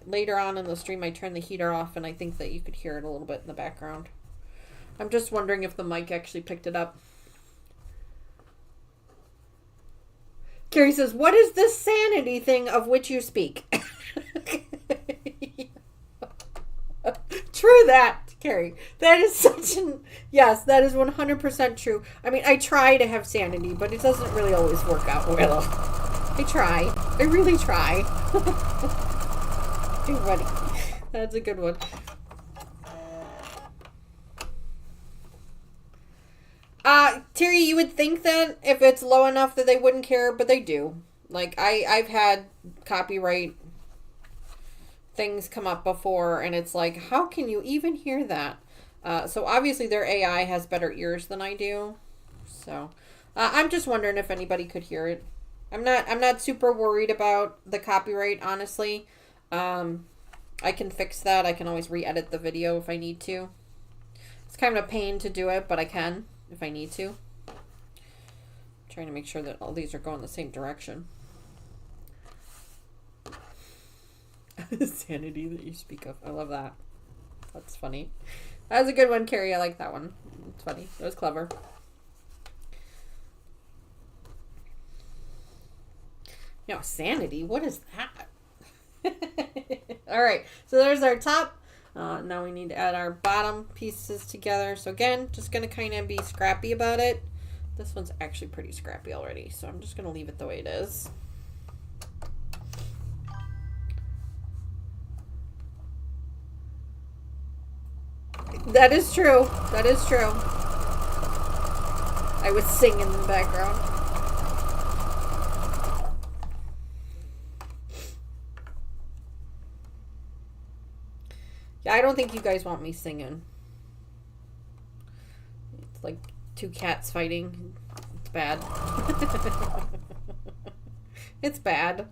later on in the stream, I turned the heater off, and I think that you could hear it a little bit in the background. I'm just wondering if the mic actually picked it up. Carrie says, "What is this sanity thing of which you speak?" True that, Carrie. That is such an... Yes, that is 100% true. I mean, I try to have sanity, but it doesn't really always work out well. I try. I really try. Too funny. That's a good one. Terry, you would think that if it's low enough that they wouldn't care, but they do. Like, I've had copyright things come up before, and it's like, how can you even hear that? So obviously their AI has better ears than I do. So I'm just wondering if anybody could hear it. I'm not super worried about the copyright, honestly. I can fix that. I can always re-edit the video if I need to. It's kind of a pain to do it, but I can if I need to. I'm trying to make sure that all these are going the same direction. Sanity that you speak of. I love that. That's funny. That was a good one, Carrie. I like that one. It's funny. It was clever. You know, sanity? What is that? Alright, so there's our top. Now we need to add our bottom pieces together. So again, just going to kind of be scrappy about it. This one's actually pretty scrappy already, so I'm just going to leave it the way it is. That is true. That is true. I was singing in the background. Yeah, I don't think you guys want me singing. It's like two cats fighting. It's bad. It's bad.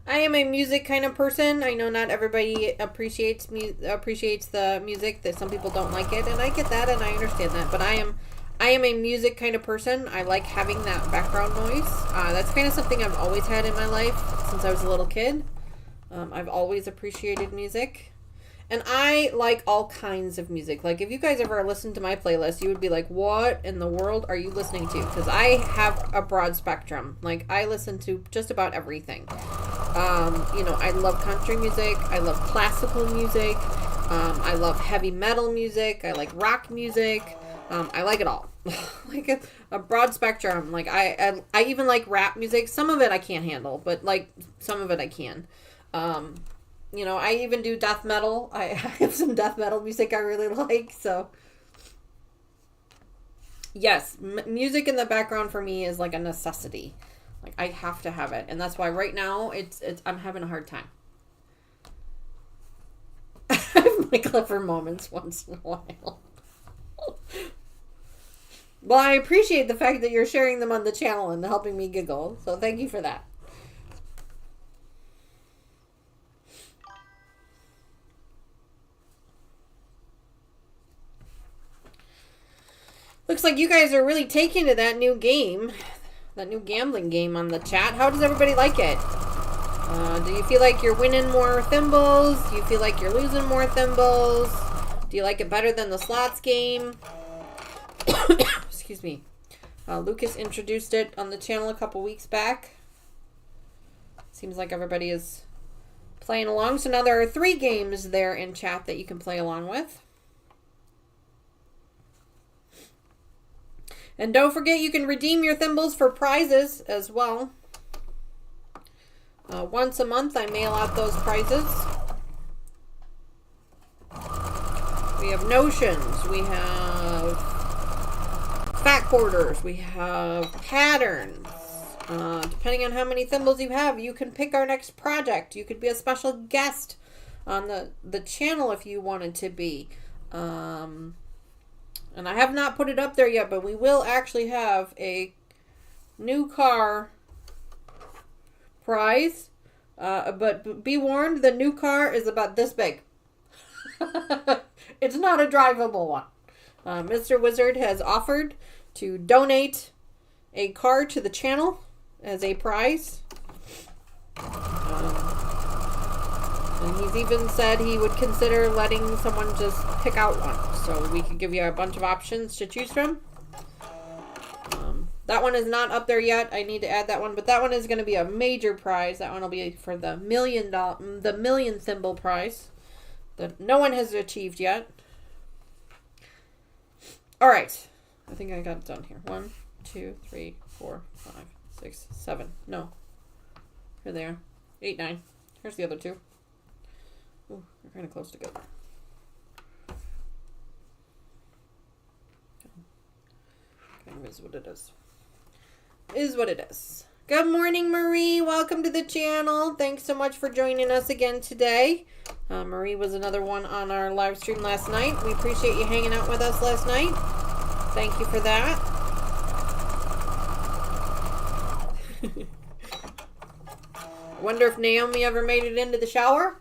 I am a music kind of person. I know not everybody appreciates the music. That some people don't like it, and I get that, and I understand that. But I am a music kind of person. I like having that background noise. That's kind of something I've always had in my life since I was a little kid. I've always appreciated music. And I like all kinds of music. Like, if you guys ever listened to my playlist, you would be like, what in the world are you listening to? Because I have a broad spectrum. Like, I listen to just about everything. I love country music. I love classical music. I love heavy metal music. I like rock music. I like it all. Like a broad spectrum. Like, I even like rap music. Some of it I can't handle, but, like, some of it I can. I even do death metal. I have some death metal music I really like. So, yes, music in the background for me is like a necessity. Like, I have to have it, and that's why right now it's I'm having a hard time. I have my clever moments once in a while. Well, I appreciate the fact that you're sharing them on the channel and helping me giggle. So thank you for that. Looks like you guys are really taking to that new game. That new gambling game on the chat. How does everybody like it? Do you feel like you're winning more thimbles? Do you feel like you're losing more thimbles? Do you like it better than the slots game? Excuse me. Lucas introduced it on the channel a couple weeks back. Seems like everybody is playing along. So now there are 3 games there in chat that you can play along with. And don't forget, you can redeem your thimbles for prizes as well. Once a month, I mail out those prizes. We have notions. We have fat quarters. We have patterns. Depending on how many thimbles you have, you can pick our next project. You could be a special guest on the channel if you wanted to be. And I have not put it up there yet, but we will actually have a new car prize. But be warned, the new car is about this big. It's not a drivable one. Mr. Wizard has offered to donate a car to the channel as a prize. And he's even said he would consider letting someone just pick out one. So we could give you a bunch of options to choose from. That one is not up there yet. I need to add that one. But that one is going to be a major prize. That one will be for the million thimble prize that no one has achieved yet. All right. I think I got it done here. 1, 2, 3, 4, 5, 6, 7. No. Here they are. 8, 9. Here's the other 2. Ooh, they're kind of close together. Kind of is what it is. Is what it is. Good morning, Marie. Welcome to the channel. Thanks so much for joining us again today. Marie was another one on our live stream last night. We appreciate you hanging out with us last night. Thank you for that. I wonder if Naomi ever made it into the shower.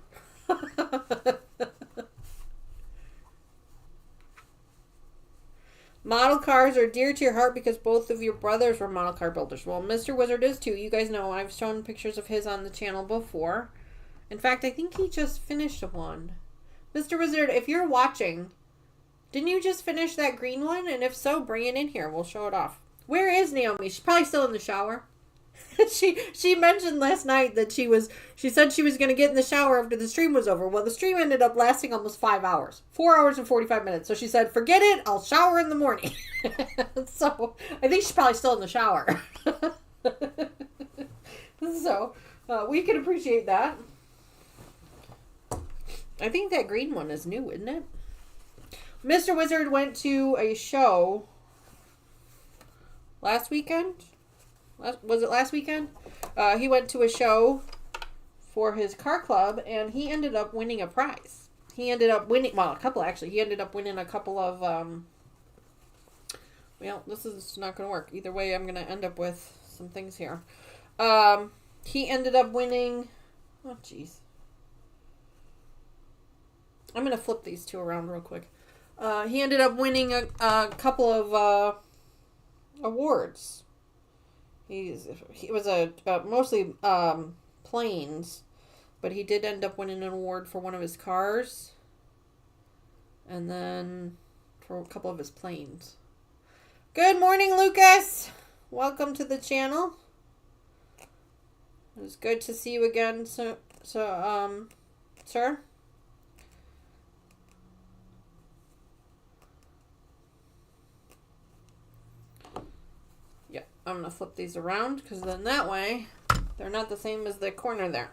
Model cars are dear to your heart because both of your brothers were model car builders. Well, Mr. Wizard is too. You guys know I've shown pictures of his on the channel before. In fact, I think he just finished one. Mr. Wizard, if you're watching, didn't you just finish that green one? And if so, bring it in here. We'll show it off. Where is Naomi? She's probably still in the shower. She mentioned last night that she said she was going to get in the shower after the stream was over. Well, the stream ended up lasting almost 5 hours. 4 hours and 45 minutes. So she said, forget it. I'll shower in the morning. So I think she's probably still in the shower. So we can appreciate that. I think that green one is new, isn't it? Mr. Wizard went to a show last weekend. Was it last weekend? He went to a show for his car club, and he ended up winning a prize. He ended up winning, well, a couple actually. He ended up winning a couple of, well, this is not going to work. Either way, I'm going to end up with some things here. He ended up winning, oh, jeez. I'm going to flip these two around real quick. He ended up winning a couple of awards. He was mostly planes, but he did end up winning an award for one of his cars, and then for a couple of his planes. Good morning, Lucas. Welcome to the channel. It was good to see you again, sir. I'm going to flip these around because then that way they're not the same as the corner there.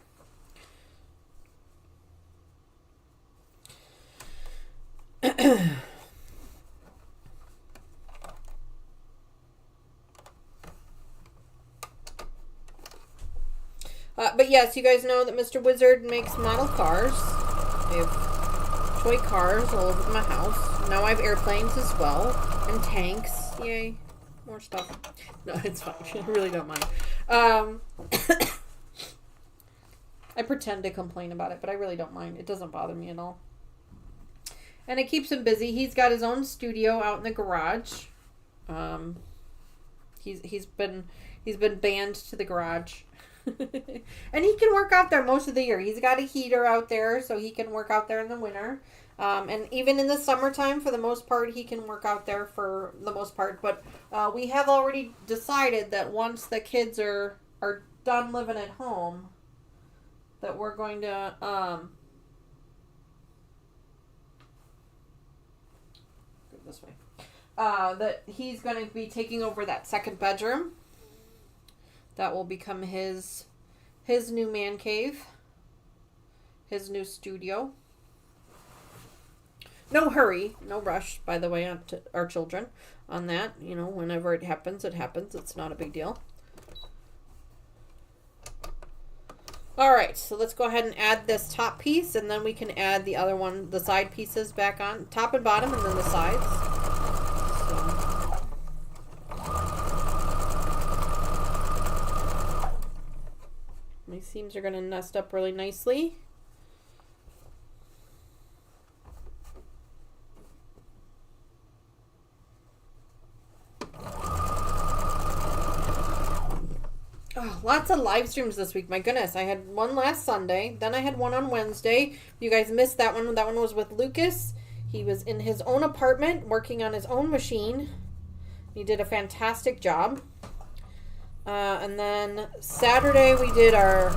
But yes, you guys know that Mr. Wizard makes model cars. I have toy cars all over my house. Now I have airplanes as well. And tanks. Yay. More stuff. No, it's fine. I really don't mind. I pretend to complain about it, but I really don't mind. It doesn't bother me at all. And it keeps him busy. He's got his own studio out in the garage. He's been banned to the garage. And he can work out there most of the year. He's got a heater out there, so he can work out there in the winter. And even in the summertime, for the most part, he can work out there for the most part. But we have already decided that once the kids are done living at home, that we're going to go this way. That he's going to be taking over that second bedroom. That will become his new man cave, his new studio. No hurry, no rush, by the way, on to our children on that. You know, whenever it happens, it happens. It's not a big deal. All right, so let's go ahead and add this top piece, and then we can add the other one, the side pieces back on, top and bottom, and then the sides. My seams are going to nest up really nicely. Oh, lots of live streams this week. My goodness. I had one last Sunday. Then I had one on Wednesday. You guys missed that one. That one was with Lucas. He was in his own apartment working on his own machine. He did a fantastic job. And then Saturday we did our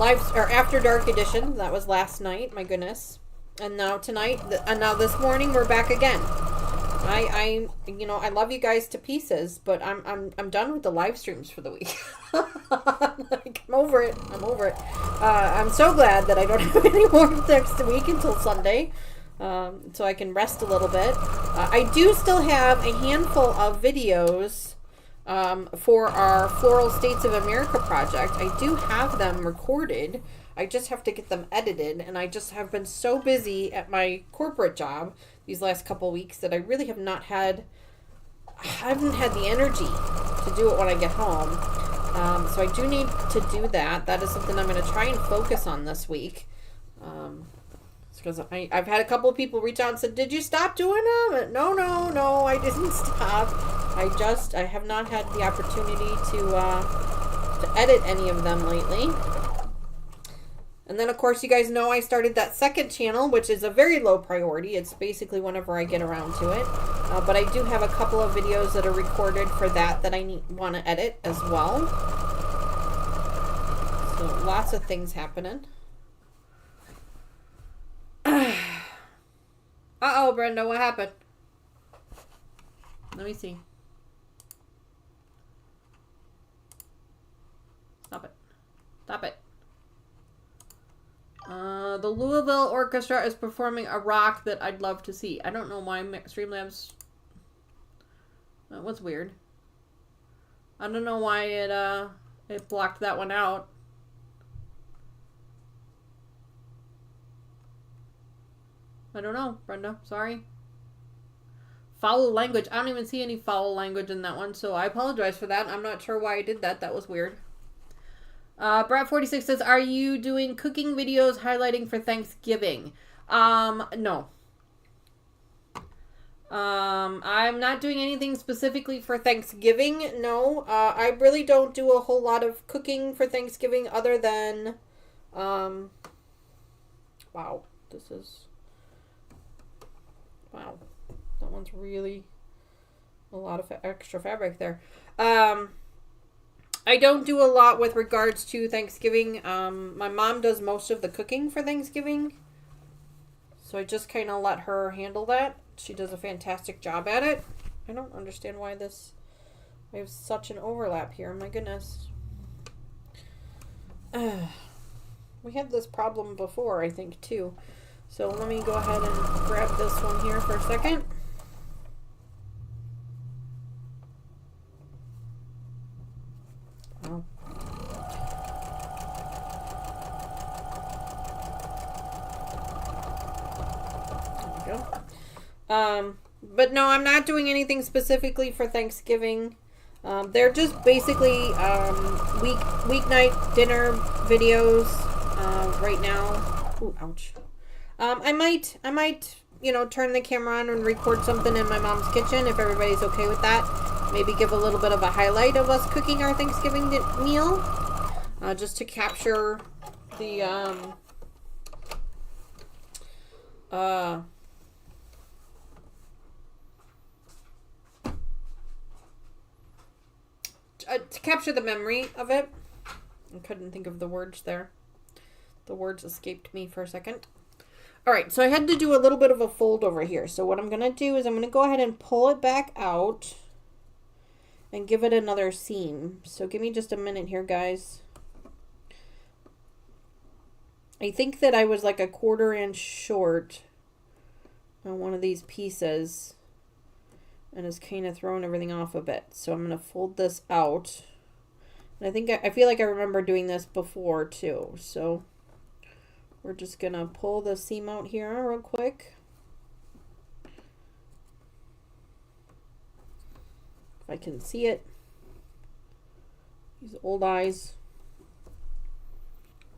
After Dark edition. That was last night. My goodness. And now tonight, and now this morning we're back again. I love you guys to pieces, but I'm done with the live streams for the week. Like, I'm over it. I'm so glad that I don't have any more next week until Sunday, so I can rest a little bit. I do still have a handful of videos for our Floral States of America project. I do have them recorded. I just have to get them edited, and I just have been so busy at my corporate job these last couple weeks that I really haven't had the energy to do it when I get home. So I do need to do that. That is something I'm going to try and focus on this week. Because I've had a couple of people reach out and said, "Did you stop doing them?" No, I didn't stop. I have not had the opportunity to edit any of them lately. And then, of course, you guys know I started that second channel, which is a very low priority. It's basically whenever I get around to it. But I do have a couple of videos that are recorded for that I want to edit as well. So lots of things happening. Uh-oh, Brenda, what happened? Let me see. Stop it. The Louisville Orchestra is performing a rock that I'd love to see. I don't know why Streamlabs... That was weird. I don't know why it blocked that one out. I don't know, Brenda. Sorry. Foul language. I don't even see any foul language in that one, so I apologize for that. I'm not sure why I did that. That was weird. Brat46 says, are you doing cooking videos highlighting for Thanksgiving? No. I'm not doing anything specifically for Thanksgiving. No. I really don't do a whole lot of cooking for Thanksgiving other than, wow, this is, wow, that one's really a lot of extra fabric there. I don't do a lot with regards to Thanksgiving. My mom does most of the cooking for Thanksgiving. So I just kind of let her handle that. She does a fantastic job at it. I don't understand why I have such an overlap here. My goodness. We had this problem before, I think, too. So let me go ahead and grab this one here for a second. Oh. There we go. But no, I'm not doing anything specifically for Thanksgiving. They're just basically weeknight dinner videos right now. Ooh, ouch. I might, turn the camera on and record something in my mom's kitchen if everybody's okay with that. Maybe give a little bit of a highlight of us cooking our Thanksgiving meal, just to capture the to capture the memory of it. I couldn't think of the words there. The words escaped me for a second. All right, so I had to do a little bit of a fold over here. So what I'm going to do is I'm going to go ahead and pull it back out and give it another seam. So give me just a minute here, guys. I think that I was like a 1/4 inch short on one of these pieces and it's kind of thrown everything off a bit. So I'm going to fold this out. And I feel like I remember doing this before too. So we're just going to pull the seam out here real quick. If I can see it. These old eyes.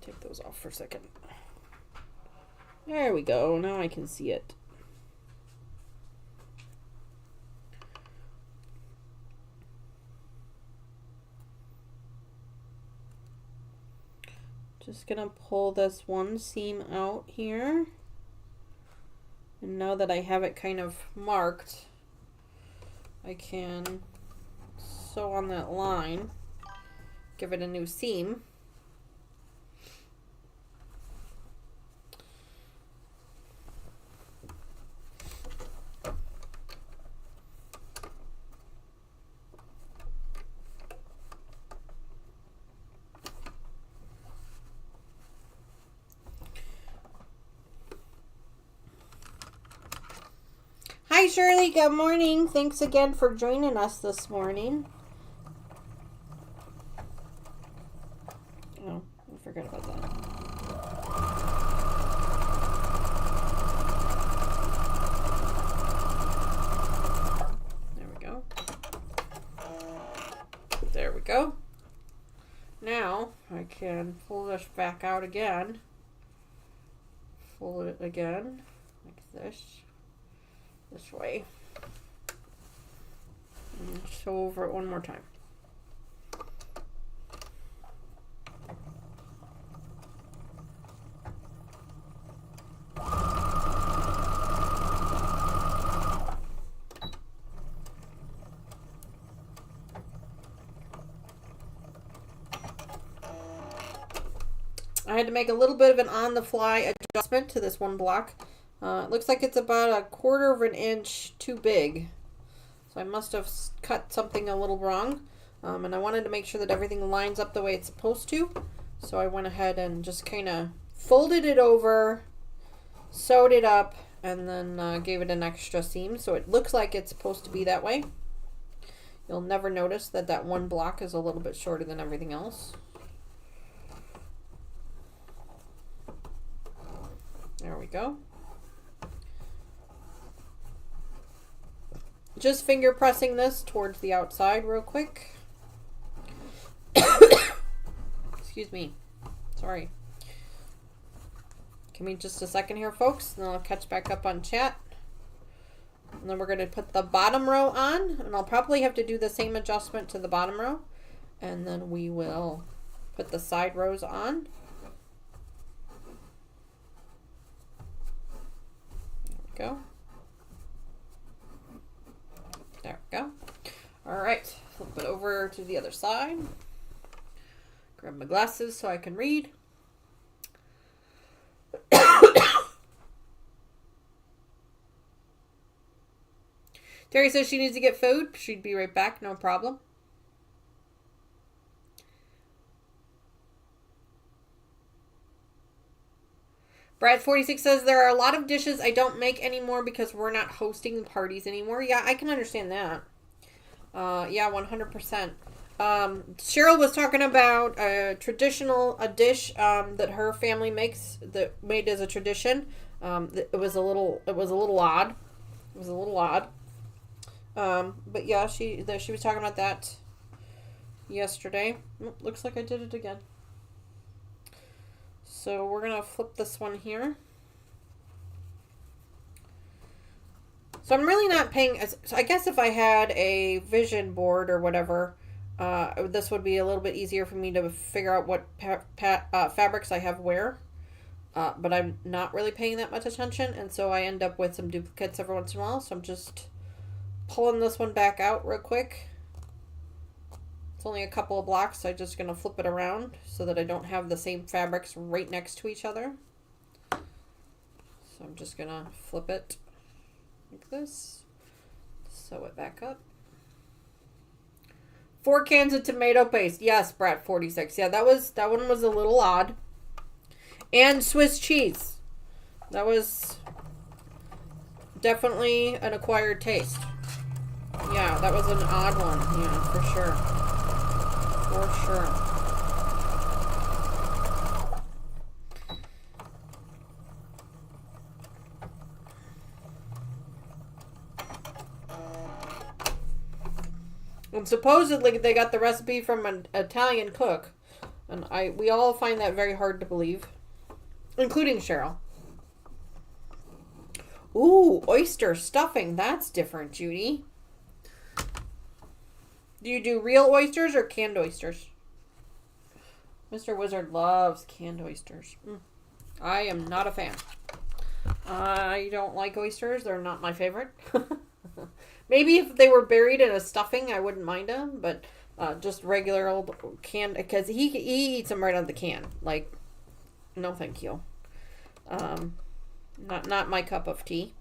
Take those off for a second. There we go. Now I can see it. Just gonna pull this one seam out here. And now that I have it kind of marked, I can sew on that line, give it a new seam. Hi Shirley, good morning. Thanks again for joining us this morning. Oh, I forgot about that. There we go. There we go. Now I can pull this back out again. Fold it again, like this. This way. And sew over it one more time. I had to make a little bit of an on-the-fly adjustment to this one block. It looks like it's about a 1/4 inch too big. So I must have cut something a little wrong. And I wanted to make sure that everything lines up the way it's supposed to. So I went ahead and just kind of folded it over, sewed it up, and then gave it an extra seam. So it looks like it's supposed to be that way. You'll never notice that that one block is a little bit shorter than everything else. There we go. Just finger pressing this towards the outside real quick. Excuse me. Sorry. Give me just a second here, folks, and then I'll catch back up on chat. And then we're going to put the bottom row on, and I'll probably have to do the same adjustment to the bottom row. And then we will put the side rows on. There we go. There we go. All right, flip it over to the other side. Grab my glasses so I can read. Terry says she needs to get food. She'd be right back, no problem. Brad46 says there are a lot of dishes I don't make anymore because we're not hosting parties anymore. Yeah, I can understand that. Yeah, 100%. Cheryl was talking about a dish that her family makes, that made as a tradition. It was a little odd. It was a little odd. But yeah, she was talking about that yesterday. Looks like I did it again. So we're going to flip this one here. So I'm really not paying, so I guess if I had a vision board or whatever, this would be a little bit easier for me to figure out what fabrics I have where. But I'm not really paying that much attention, and so I end up with some duplicates every once in a while. So I'm just pulling this one back out real quick. It's only a couple of blocks, so I'm just going to flip it around so that I don't have the same fabrics right next to each other. So I'm just going to flip it like this. Sew it back up. 4 cans of tomato paste. Yes, Brat46. Yeah, that one was a little odd. And Swiss cheese. That was definitely an acquired taste. Yeah, that was an odd one. Yeah, for sure. For sure. And supposedly they got the recipe from an Italian cook. And we all find that very hard to believe. Including Cheryl. Ooh, oyster stuffing. That's different, Judy. Do you do real oysters or canned oysters? Mr. Wizard loves canned oysters. I am not a fan. I don't like oysters. They're not my favorite. Maybe if they were buried in a stuffing, I wouldn't mind them. But just regular old canned, because he eats them right out of the can. Like, no thank you. Not my cup of tea.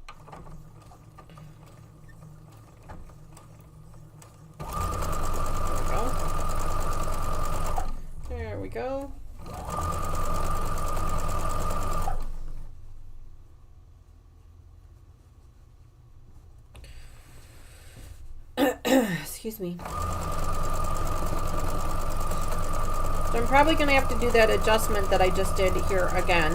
There we go. Excuse me. So I'm probably going to have to do that adjustment that I just did here again.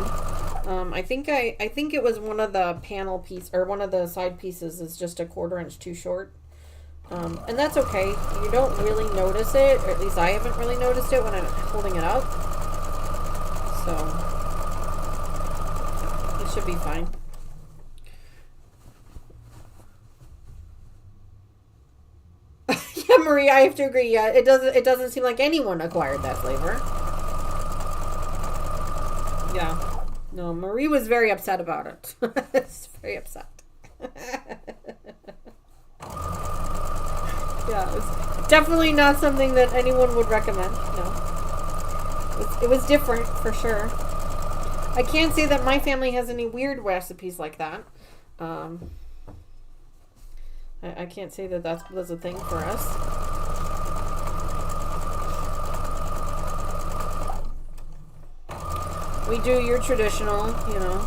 I think it was one of the panel piece, or one of the side pieces is just a 1/4 inch too short. And that's okay. You don't really notice it, or at least I haven't really noticed it when I'm holding it up. So it should be fine. Yeah, Marie, I have to agree. Yeah, it doesn't seem like anyone acquired that flavor. Yeah. No, Marie was very upset about it. It's very upset. Yeah, it's definitely not something that anyone would recommend. No. It was different, for sure. I can't say that my family has any weird recipes like that. I can't say that that was a thing for us. We do your traditional, you know,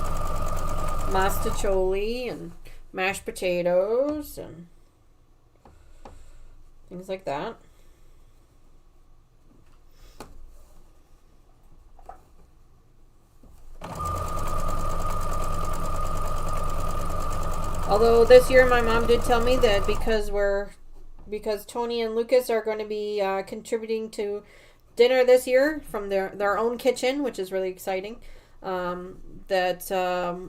mastacholi and mashed potatoes and things like that. Although this year my mom did tell me that because Tony and Lucas are going to be contributing to dinner this year from their own kitchen, which is really exciting, that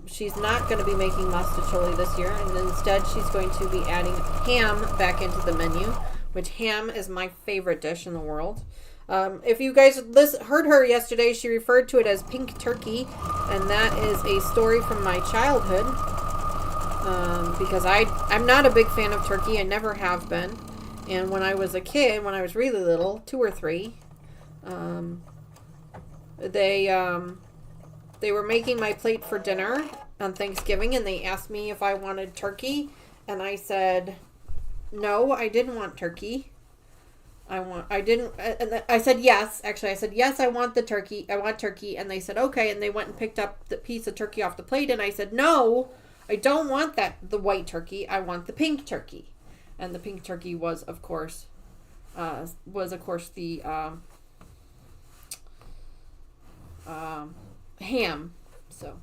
she's not going to be making mastacholi this year, and instead she's going to be adding ham back into the menu, which ham is my favorite dish in the world. If you guys heard her yesterday, she referred to it as pink turkey, and that is a story from my childhood. Because I'm not a big fan of turkey. I never have been. And when I was a kid, when I was really little, 2 or 3, they were making my plate for dinner on Thanksgiving, and they asked me if I wanted turkey, and I said no, I didn't want turkey. I said yes. Actually, I said yes, I want the turkey. I want turkey, and they said okay, and they went and picked up the piece of turkey off the plate, and I said no, I don't want the white turkey. I want the pink turkey. And the pink turkey was, of course, the ham. So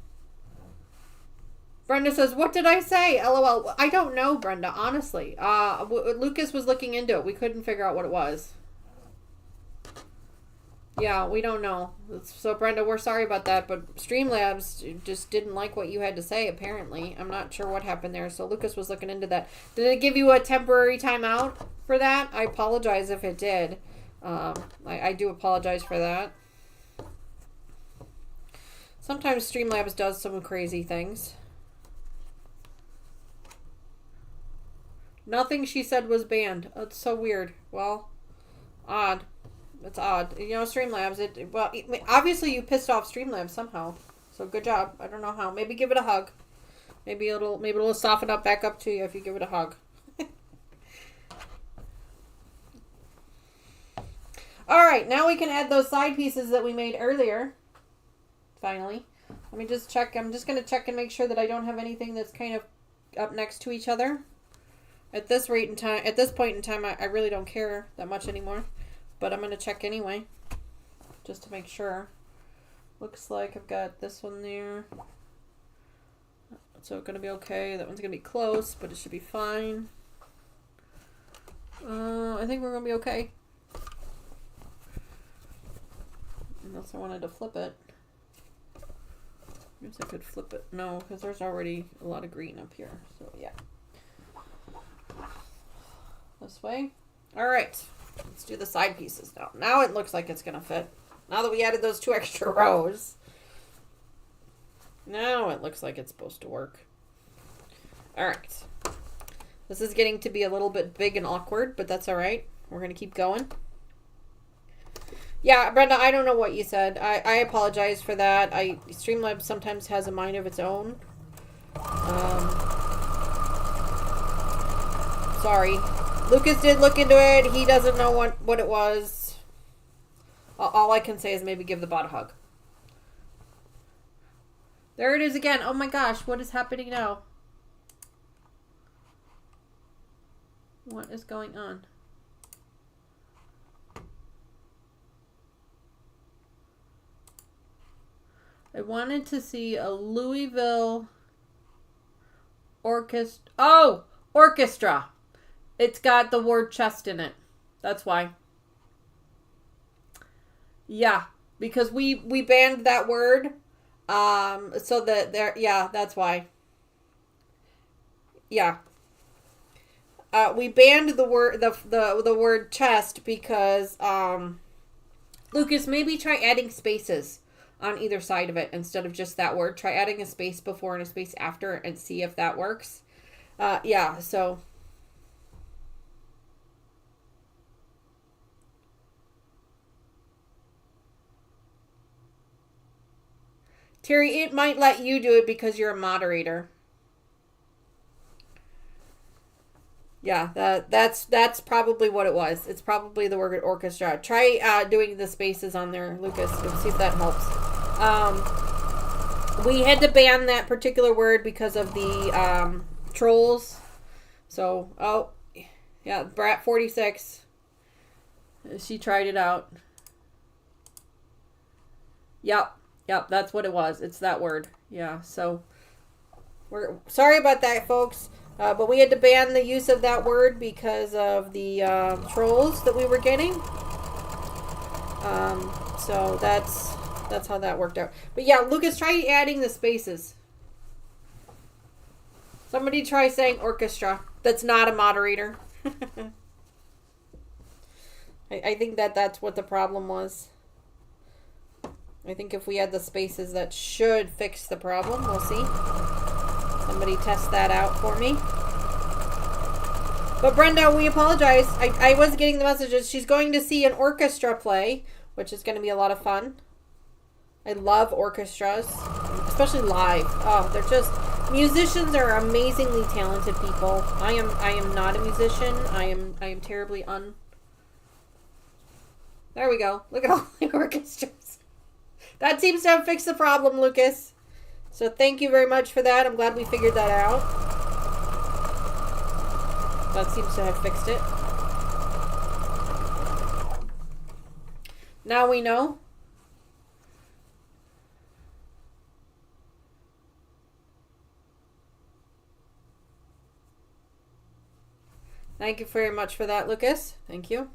Brenda says, "What did I say? LOL." I don't know, Brenda. Honestly, Lucas was looking into it. We couldn't figure out what it was. Yeah, we don't know. So, Brenda, we're sorry about that, but Streamlabs just didn't like what you had to say, apparently. I'm not sure what happened there, so Lucas was looking into that. Did it give you a temporary timeout for that? I apologize if it did. I do apologize for that. Sometimes Streamlabs does some crazy things. Nothing she said was banned. That's so weird. Well, odd. It's odd. You know, Streamlabs, obviously you pissed off Streamlabs somehow. So good job. I don't know how. Maybe give it a hug. Maybe it'll soften up back up to you if you give it a hug. All right, now we can add those side pieces that we made earlier. Finally. Let me just check. I'm just going to check and make sure that I don't have anything that's kind of up next to each other. At this point in time, I really don't care that much anymore. But I'm going to check anyway, just to make sure. Looks like I've got this one there. So it's going to be okay. That one's going to be close, but it should be fine. I think we're going to be okay. Unless I wanted to flip it. I guess I could flip it. No, because there's already a lot of green up here. So, yeah. This way. All right. Let's do the side pieces now. Now it looks like it's going to fit. Now that we added those 2 extra rows. Now it looks like it's supposed to work. Alright. This is getting to be a little bit big and awkward, but that's alright. We're going to keep going. Yeah, Brenda, I don't know what you said. I apologize for that. Streamlabs sometimes has a mind of its own. Sorry. Lucas did look into it. He doesn't know what it was. All I can say is maybe give the bot a hug. There it is again. Oh my gosh, what is happening now? What is going on? I wanted to see a Louisville orchestra. Oh, orchestra. It's got the word chest in it. That's why. Yeah, because we banned that word. So that there, yeah, that's why. Yeah. We banned the word the word chest because Lucas, maybe try adding spaces on either side of it instead of just that word. Try adding a space before and a space after and see if that works. Yeah, so Terry, it might let you do it because you're a moderator. Yeah, that's probably what it was. It's probably the word orchestra. Try doing the spaces on there, Lucas, and see if that helps. We had to ban that particular word because of the trolls. So, oh, Yeah, Brat 46. She tried it out. Yep, that's what it was. It's that word. Yeah, so we're sorry about that, folks. But we had to ban the use of that word because of the trolls that we were getting. So that's how that worked out. But yeah, Lucas, try adding the spaces. Somebody try saying orchestra. That's not a moderator. I think that's what the problem was. I think if we had the spaces, that should fix the problem. We'll see. Somebody test that out for me. But Brenda, we apologize. I was getting the messages. She's going to see an orchestra play, which is going to be a lot of fun. I love orchestras, especially live. Oh, they're just... Musicians are amazingly talented people. I am not a musician. I am terribly There we go. Look at all the orchestras. That seems to have fixed the problem, Lucas. So thank you very much for that. I'm glad we figured that out. That seems to have fixed it. Now we know. Thank you very much for that, Lucas. Thank you.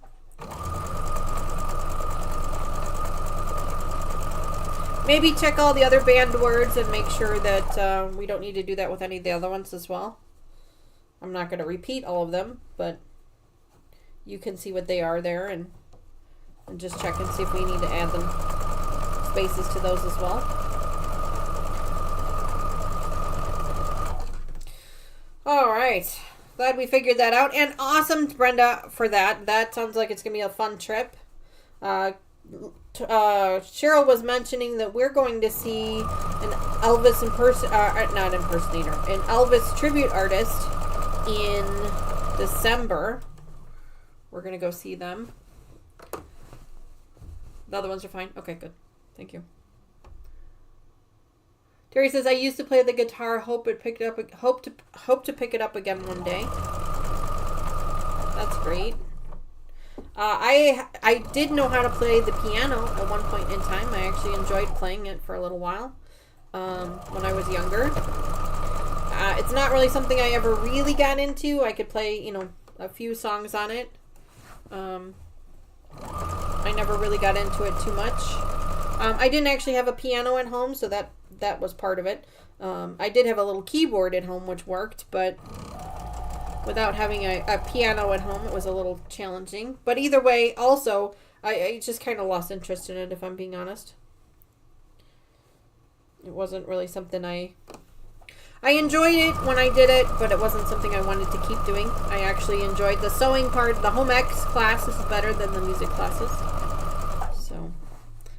Maybe check all the other banned words and make sure that we don't need to do that with any of the other ones as well. I'm not going to repeat all of them, but you can see what they are there and just check and see if we need to add them spaces to those as well. All right. Glad we figured that out. And awesome, Brenda, for that. That sounds like it's going to be a fun trip. Cheryl was mentioning that we're going to see an Elvis an Elvis tribute artist in December. We're going to go see them. The other ones are fine? Okay, good. Thank you. Terry says, I used to play the guitar, hope to pick it up again one day. That's great. I did know how to play the piano at one point in time. I actually enjoyed playing it for a little while when I was younger. It's not really something I ever really got into. I could play, a few songs on it. I never really got into it too much. I didn't actually have a piano at home, so that was part of it. I did have a little keyboard at home, which worked, but without having a piano at home, it was a little challenging. But either way, also, I just kind of lost interest in it, if I'm being honest. It wasn't really something I enjoyed it when I did it, but it wasn't something I wanted to keep doing. I actually enjoyed the sewing part. The home ec class is better than the music classes. So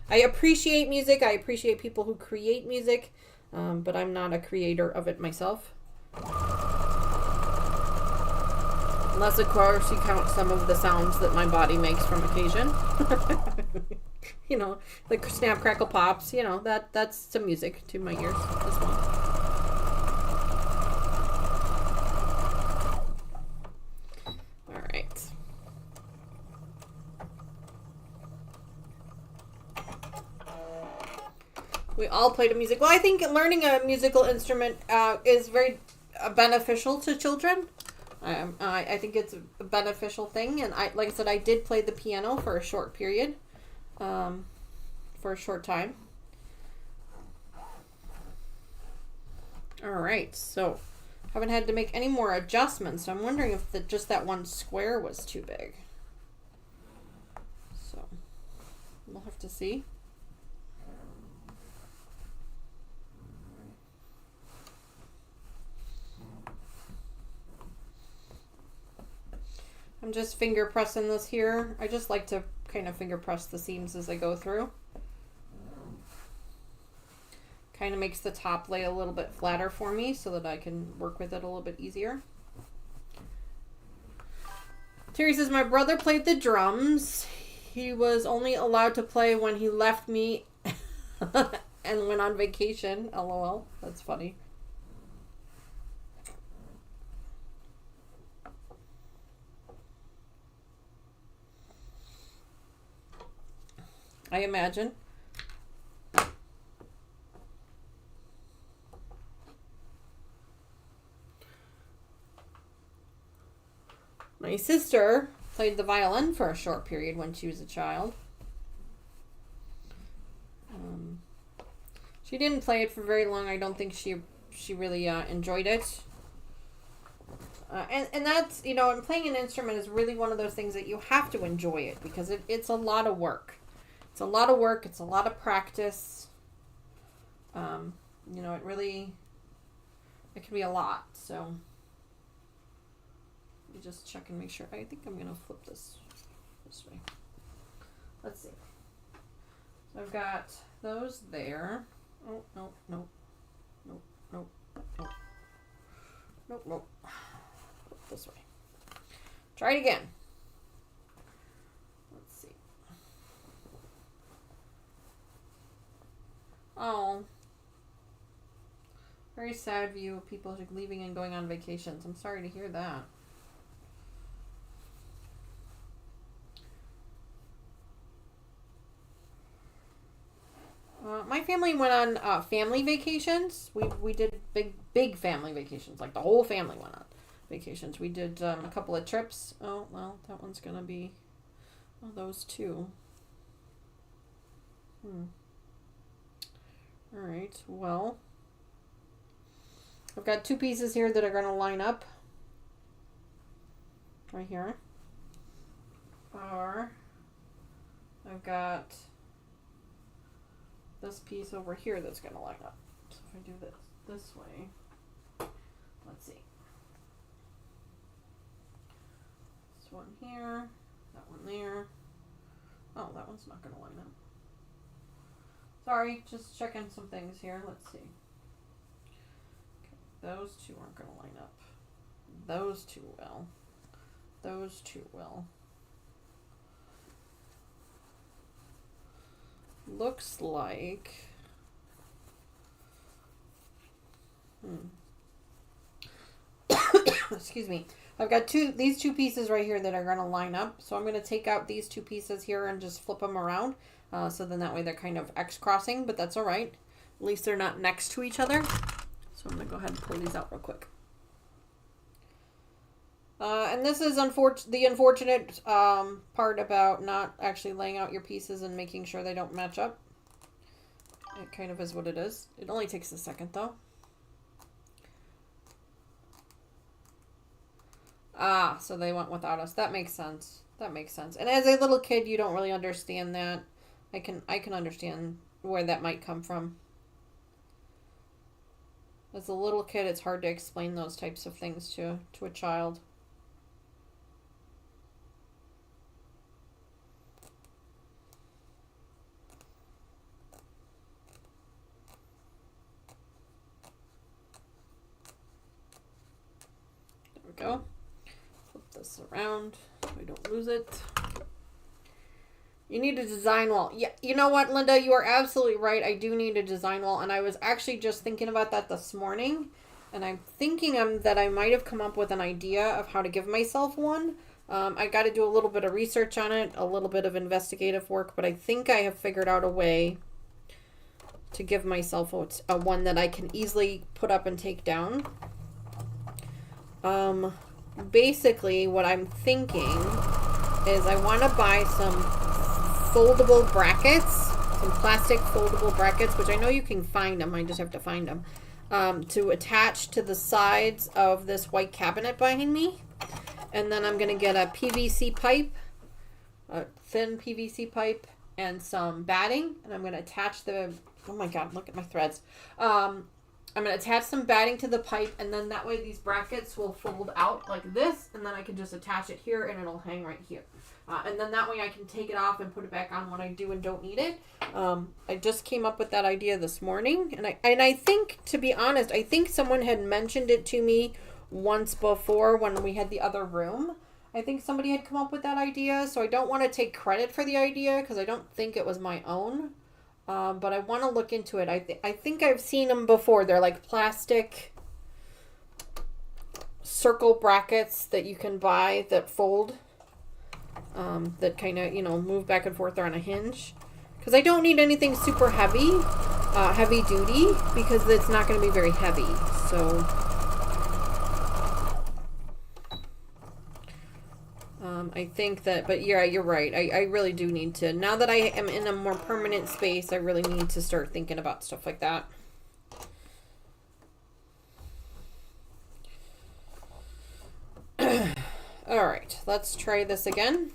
I appreciate music. I appreciate people who create music, but I'm not a creator of it myself. Unless, of course, you count some of the sounds that my body makes from occasion. Like snap, crackle, pops. That's some music to my ears as well. All right. We all played a music. Well, I think learning a musical instrument is very beneficial to children. I think it's a beneficial thing, and like I said, I did play the piano for a short period, for a short time. All right, so haven't had to make any more adjustments. So I'm wondering if just that one square was too big. So we'll have to see. I'm just finger pressing this here. I just like to kind of finger press the seams as I go through. Kind of makes the top lay a little bit flatter for me so that I can work with it a little bit easier. Terry says, my brother played the drums. He was only allowed to play when he left me and went on vacation. LOL. That's funny. I imagine. My sister played the violin for a short period when she was a child. She didn't play it for very long. I don't think she really enjoyed it. And that's, you know, and playing an instrument is really one of those things that you have to enjoy it because it's a lot of work. It's a lot of work. It's a lot of practice. You know, it can be a lot. So let me just check and make sure. I think I'm going to flip this way. Let's see. So I've got those there. Oh, no, no. Nope, nope, nope. Nope, nope. Flip this way. Try it again. Let's see. Oh. Very sad view of people leaving and going on vacations. I'm sorry to hear that. My family went on family vacations. We did big family vacations. Like the whole family went on vacations. We did a couple of trips. Oh, well, that one's going to be those two. All right, well, I've got two pieces here that are going to line up. Right here. Or I've got this piece over here that's going to line up. So if I do this way, let's see. This one here, that one there. Oh, that one's not going to line up. Sorry, just checking some things here. Let's see. Okay, those two aren't going to line up. Those two will. Those two will. Looks like excuse me. I've got these two pieces right here that are going to line up. So I'm going to take out these two pieces here and just flip them around. So then that way they're kind of X-crossing, but that's all right. At least they're not next to each other. So I'm going to go ahead and pull these out real quick. And this is the unfortunate part about not actually laying out your pieces and making sure they don't match up. It kind of is what it is. It only takes a second, though. Ah, so they went without us. That makes sense. That makes sense. And as a little kid, you don't really understand that. I can understand where that might come from. As a little kid, it's hard to explain those types of things to a child. Go. Flip this around so we don't lose it. You need a design wall. Yeah, you know what, Linda? You are absolutely right. I do need a design wall, and I was actually just thinking about that this morning, and I'm thinking that I might have come up with an idea of how to give myself one. I got to do a little bit of research on it, a little bit of investigative work, but I think I have figured out a way to give myself a one that I can easily put up and take down. Basically what I'm thinking is I want to buy some foldable brackets, some plastic foldable brackets, which I know you can find them. I just have to find them, to attach to the sides of this white cabinet behind me. And then I'm going to get a PVC pipe, a thin PVC pipe, and some batting. And I'm going to attach oh my God, look at my threads. I'm going to attach some batting to the pipe, and then that way these brackets will fold out like this, and then I can just attach it here, and it'll hang right here. And then that way I can take it off and put it back on when I do and don't need it. I just came up with that idea this morning, and I think, to be honest, I think someone had mentioned it to me once before when we had the other room. I think somebody had come up with that idea, so I don't want to take credit for the idea because I don't think it was my own. But I want to look into it. I think I've seen them before. They're like plastic circle brackets that you can buy that fold, that kind of, move back and forth. They're on a hinge. Because I don't need anything super heavy, heavy duty, because it's not going to be very heavy. So I think that, but yeah, you're right. I really do need to, now that I am in a more permanent space, I really need to start thinking about stuff like that. All right, let's try this again.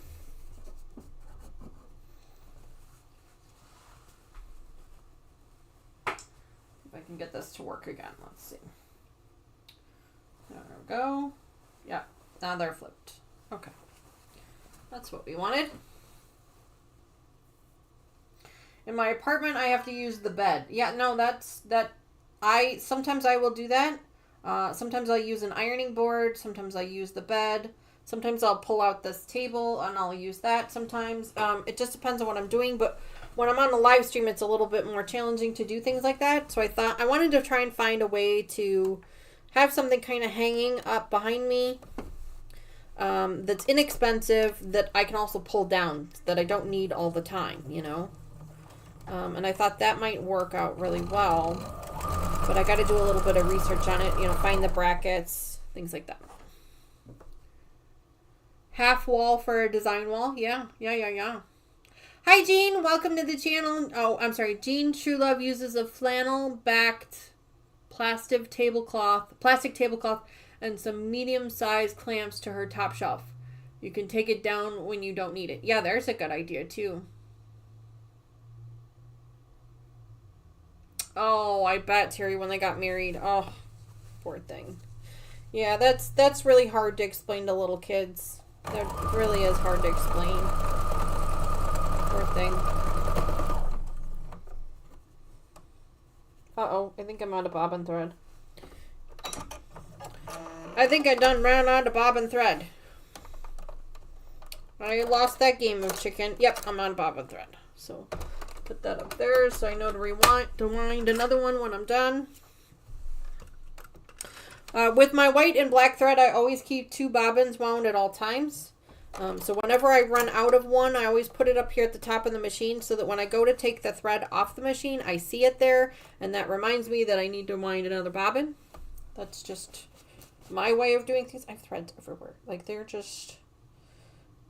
If I can get this to work again, let's see. There we go. Yeah, now they're flipped. Okay. That's what we wanted. In my apartment, I have to use the bed. Yeah, no, sometimes I will do that. Sometimes I'll use an ironing board. Sometimes I use the bed. Sometimes I'll pull out this table and I'll use that sometimes. It just depends on what I'm doing. But when I'm on the live stream, it's a little bit more challenging to do things like that. So I thought I wanted to try and find a way to have something kind of hanging up behind me. That's inexpensive, that I can also pull down, that I don't need all the time, you know. And I thought that might work out really well, but I got to do a little bit of research on it, you know, find the brackets, things like that. Half wall for a design wall. Yeah. Hi, Jean. Welcome to the channel. Oh, I'm sorry. Jean True Love uses a flannel-backed plastic tablecloth, and some medium-sized clamps to her top shelf. You can take it down when you don't need it. Yeah, there's a good idea, too. Oh, I bet, Terry, when they got married. Oh, poor thing. Yeah, that's really hard to explain to little kids. That really is hard to explain. Poor thing. Uh-oh, I think I'm out of bobbin thread. I think I done ran out of bobbin thread. I lost that game of chicken. Yep, I'm on bobbin thread. So put that up there so I know to rewind another one when I'm done. With my white and black thread, I always keep 2 bobbins wound at all times. So whenever I run out of one, I always put it up here at the top of the machine so that when I go to take the thread off the machine, I see it there. And that reminds me that I need to wind another bobbin. That's just my way of doing things. I have threads everywhere. Like, they're just...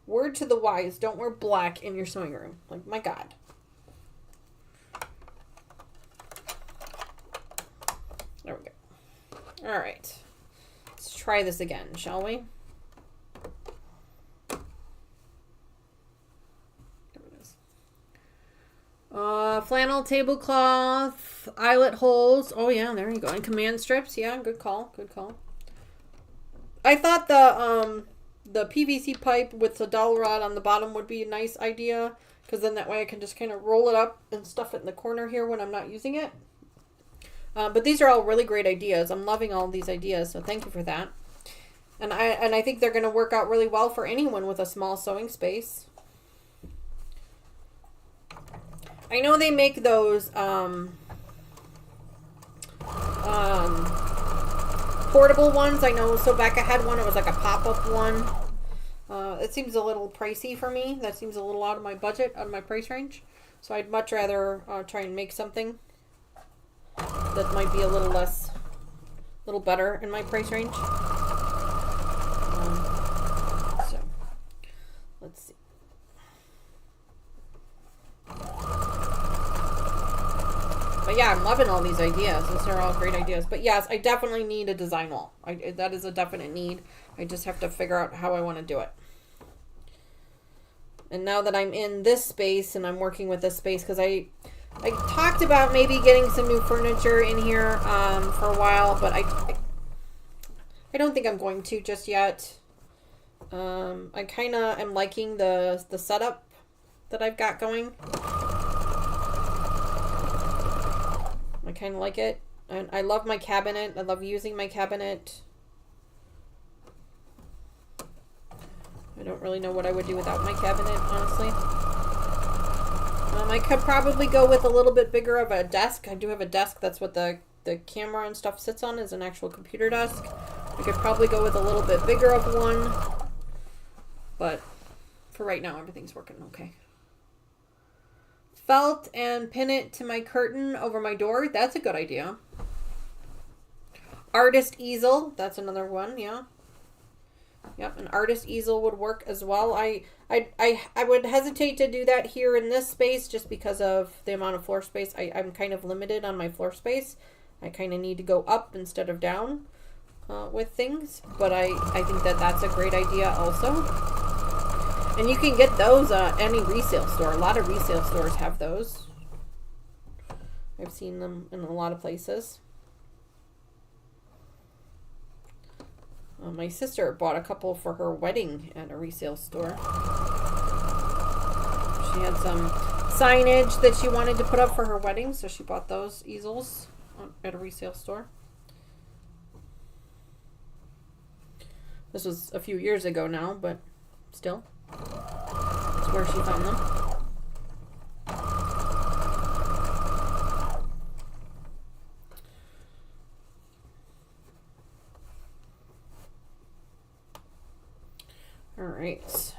Word to the wise, don't wear black in your sewing room. Like, my God. There we go. All right. Let's try this again, shall we? There it is. Flannel tablecloth, eyelet holes. Oh, yeah, there you go. And command strips. Yeah, good call. Good call. I thought the PVC pipe with the dowel rod on the bottom would be a nice idea, because then that way I can just kind of roll it up and stuff it in the corner here when I'm not using it. But these are all really great ideas. I'm loving all these ideas, so thank you for that. And I think they're going to work out really well for anyone with a small sewing space. I know they make those portable ones. I know Sew Back had one. It was like a pop-up one. It seems a little pricey for me. That seems a little out of my budget, out of my price range. So I'd much rather try and make something that might be a little better in my price range. So let's see. But yeah, I'm loving all these ideas. These are all great ideas. But yes, I definitely need a design wall. That is a definite need. I just have to figure out how I want to do it. And now that I'm in this space and I'm working with this space, because I talked about maybe getting some new furniture in here for a while, but I don't think I'm going to just yet. I kind of am liking the setup that I've got going. I kind of like it. And I love my cabinet. I love using my cabinet. I don't really know what I would do without my cabinet, honestly. I could probably go with a little bit bigger of a desk. I do have a desk. That's what the camera and stuff sits on, is an actual computer desk. I could probably go with a little bit bigger of one. But for right now, everything's working okay. felt and pin it to my curtain over my door. That's a good idea. Artist easel. That's another one. Yeah. Yep, an artist easel would work as well. I would hesitate to do that here in this space just because of the amount of floor space. I'm kind of limited on my floor space. I kind of need to go up instead of down with things. But I think that that's a great idea also. And you can get those at any resale store. A lot of resale stores have those. I've seen them in a lot of places. My sister bought a couple for her wedding at a resale store. She had some signage that she wanted to put up for her wedding, so she bought those easels at a resale store. This was a few years ago now, but still. That's where she found them. All right.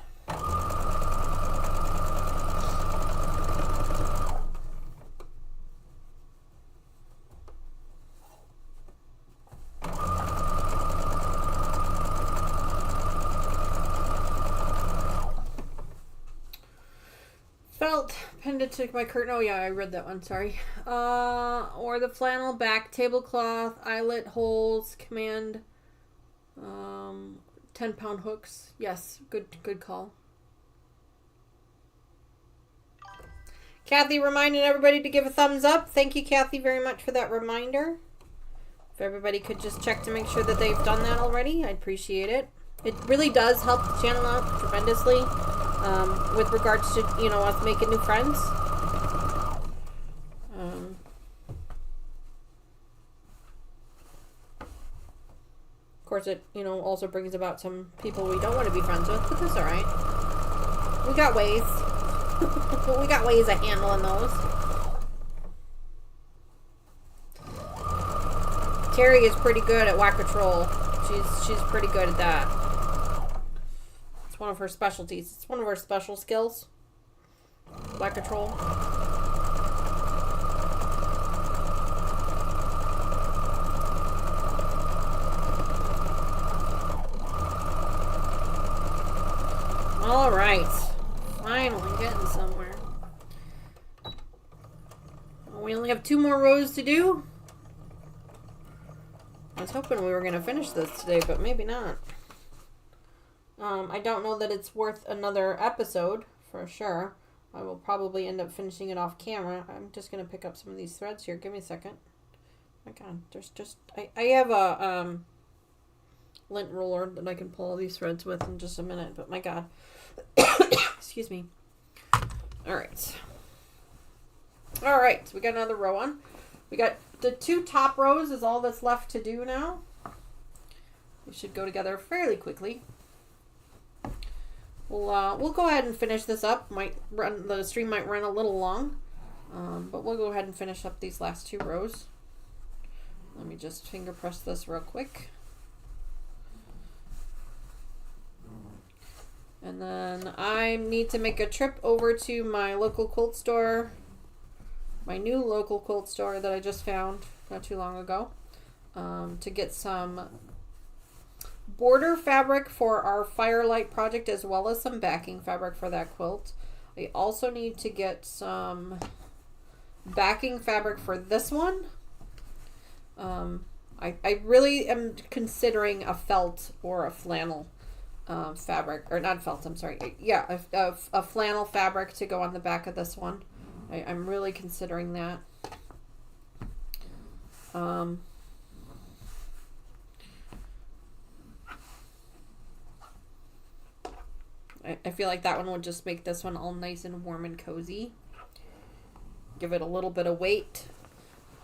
Felt pinned it to my curtain. Oh yeah, I read that one. Sorry. Or the flannel back tablecloth, eyelet holes, command. 10-pound hooks. Yes, good call. Kathy reminded everybody to give a thumbs up. Thank you, Kathy, very much for that reminder. If everybody could just check to make sure that they've done that already, I'd appreciate it. It really does help the channel out tremendously with regards to, you know, us making new friends. Of course, it, you know, also brings about some people we don't want to be friends with, but that's all right. We got ways. We got ways of handling those. Terry is pretty good at whack-a-troll. She's pretty good at that. It's one of her specialties. It's one of her special skills. Whack-a-troll. All right. Finally getting somewhere. We only have 2 more rows to do. I was hoping we were going to finish this today, but maybe not. I don't know that it's worth another episode, for sure. I will probably end up finishing it off camera. I'm just going to pick up some of these threads here. Give me a second. My God, there's just... I have a lint roller that I can pull all these threads with in just a minute, but my God. Excuse me. All right. All right, so we got another row on. We got the 2 top rows is all that's left to do now. They should go together fairly quickly. We'll go ahead and finish this up. The stream might run a little long, but we'll go ahead and finish up these last 2 rows. Let me just finger press this real quick. And then I need to make a trip over to my local quilt store, my new local quilt store that I just found not too long ago, to get some border fabric for our firelight project as well as some backing fabric for that quilt. I also need to get some backing fabric for this one. I really am considering a felt or a flannel fabric, or not felt, I'm sorry. Yeah, a flannel fabric to go on the back of this one. I'm really considering that. I feel like that one would just make this one all nice and warm and cozy. Give it a little bit of weight.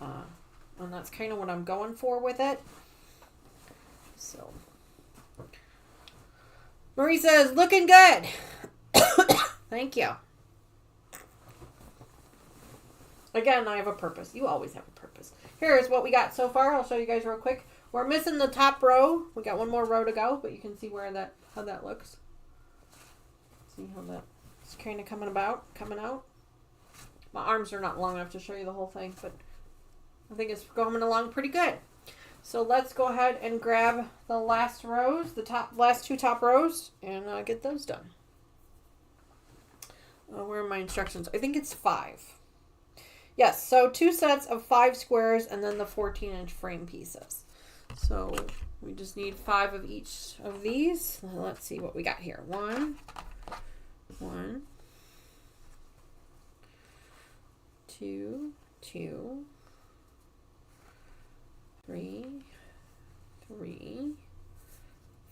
And that's kind of what I'm going for with it. So... Marie says, looking good. Thank you. Again, I have a purpose. You always have a purpose. Here's what we got so far. I'll show you guys real quick. We're missing the top row. We got 1 more row to go, but you can see how that looks. See how that's kind of coming out. My arms are not long enough to show you the whole thing, but I think it's going along pretty good. So let's go ahead and grab the last rows, the last 2 top rows, and get those done. Where are my instructions? I think it's 5. Yes, so 2 sets of 5 squares and then the 14-inch frame pieces. So we just need 5 of each of these. Let's see what we got here. 1, 2, 2, 3, 3,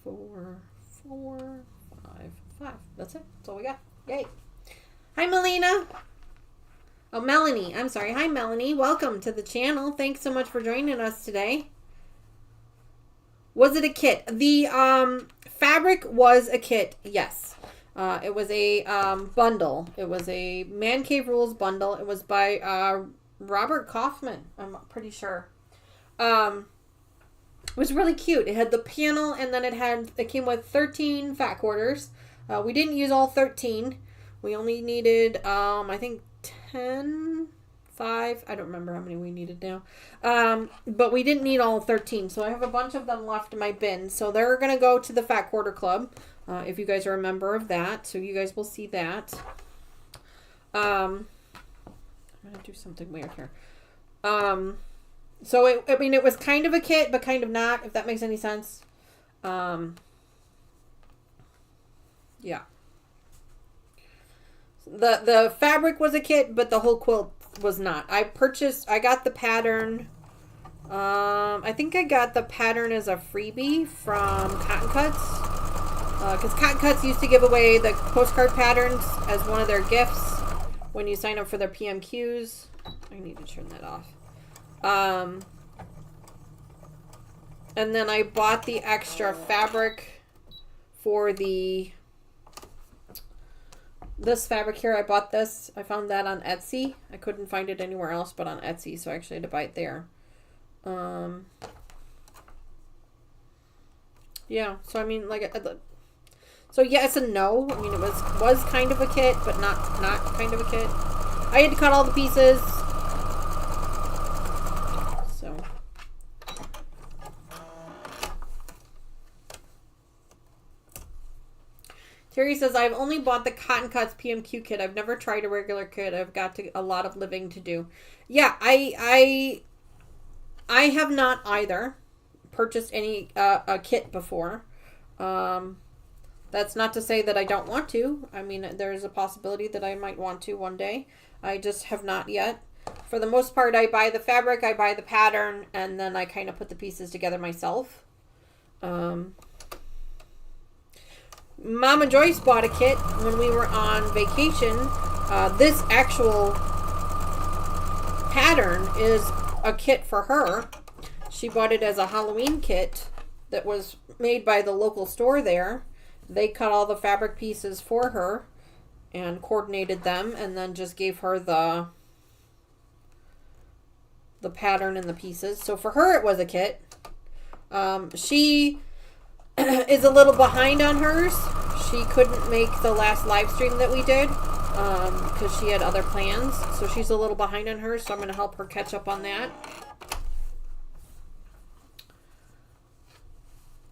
4, 4, 5, 5. That's it. That's all we got. Yay. Hi, Melina. Oh, Melanie. I'm sorry. Hi, Melanie. Welcome to the channel. Thanks so much for joining us today. Was it a kit? The fabric was a kit, yes. It was a bundle. It was a Man Cave Rules bundle. It was by Robert Kaufman, I'm pretty sure. It was really cute. It had the panel, and then it came with 13 fat quarters. We didn't use all 13. We only needed, I think 10, 5. I don't remember how many we needed now. But we didn't need all 13. So I have a bunch of them left in my bin. So they're going to go to the Fat Quarter Club. If you guys are a member of that. So you guys will see that. I'm going to do something weird here. So it was kind of a kit, but kind of not, if that makes any sense. Yeah. The fabric was a kit, but the whole quilt was not. I got the pattern. I think I got the pattern as a freebie from Cotton Cuts. Because Cotton Cuts used to give away the postcard patterns as one of their gifts when you sign up for their PMQs. I need to turn that off. And then I bought the extra fabric for this fabric here. I bought this. I found that on Etsy. I couldn't find it anywhere else but on Etsy, so I actually had to buy it there. Yeah, so I mean, like, so yes and no. I mean, it was kind of a kit, but not kind of a kit. I had to cut all the pieces. So. Terry says, I've only bought the Cotton Cuts PMQ kit. I've never tried a regular kit. I've got a lot of living to do. Yeah, I have not either purchased any a kit before. That's not to say that I don't want to. I mean, there's a possibility that I might want to one day. I just have not yet. For the most part, I buy the fabric, I buy the pattern, and then I kind of put the pieces together myself. Mama Joyce bought a kit when we were on vacation. This actual pattern is a kit for her. She bought it as a Halloween kit that was made by the local store there. They cut all the fabric pieces for her and coordinated them, and then just gave her the pattern and the pieces. So for her, it was a kit. She is a little behind on hers. She couldn't make the last live stream that we did because she had other plans. So she's a little behind on hers, so I'm going to help her catch up on that.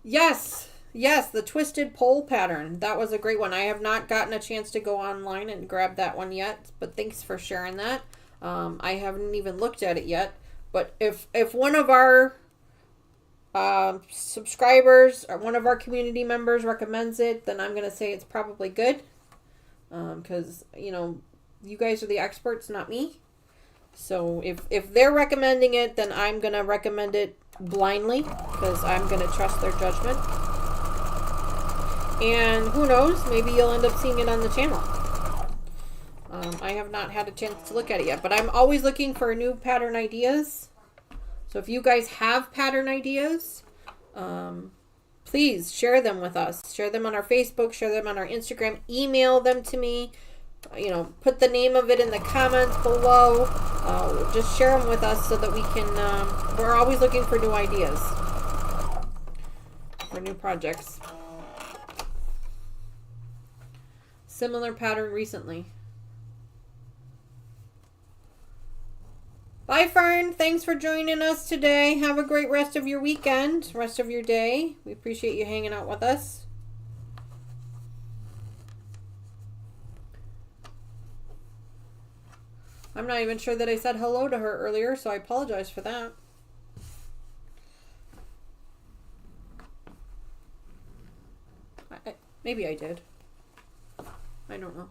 Yes, the twisted pole pattern. That was a great one. I have not gotten a chance to go online and grab that one yet, but thanks for sharing that. I haven't even looked at it yet. But if one of our subscribers or one of our community members recommends it, then I'm going to say it's probably good. Because, you guys are the experts, not me. So if they're recommending it, then I'm going to recommend it blindly because I'm going to trust their judgment. And who knows, maybe you'll end up seeing it on the channel. I have not had a chance to look at it yet, but I'm always looking for new pattern ideas. So if you guys have pattern ideas, please share them with us. Share them on our Facebook, share them on our Instagram, email them to me. Put the name of it in the comments below. Just share them with us so that we can, we're always looking for new ideas for new projects. Similar pattern recently. Bye, Fern. Thanks for joining us today. Have a great rest of your weekend, rest of your day. We appreciate you hanging out with us. I'm not even sure that I said hello to her earlier, so I apologize for that. Maybe I did. I don't know.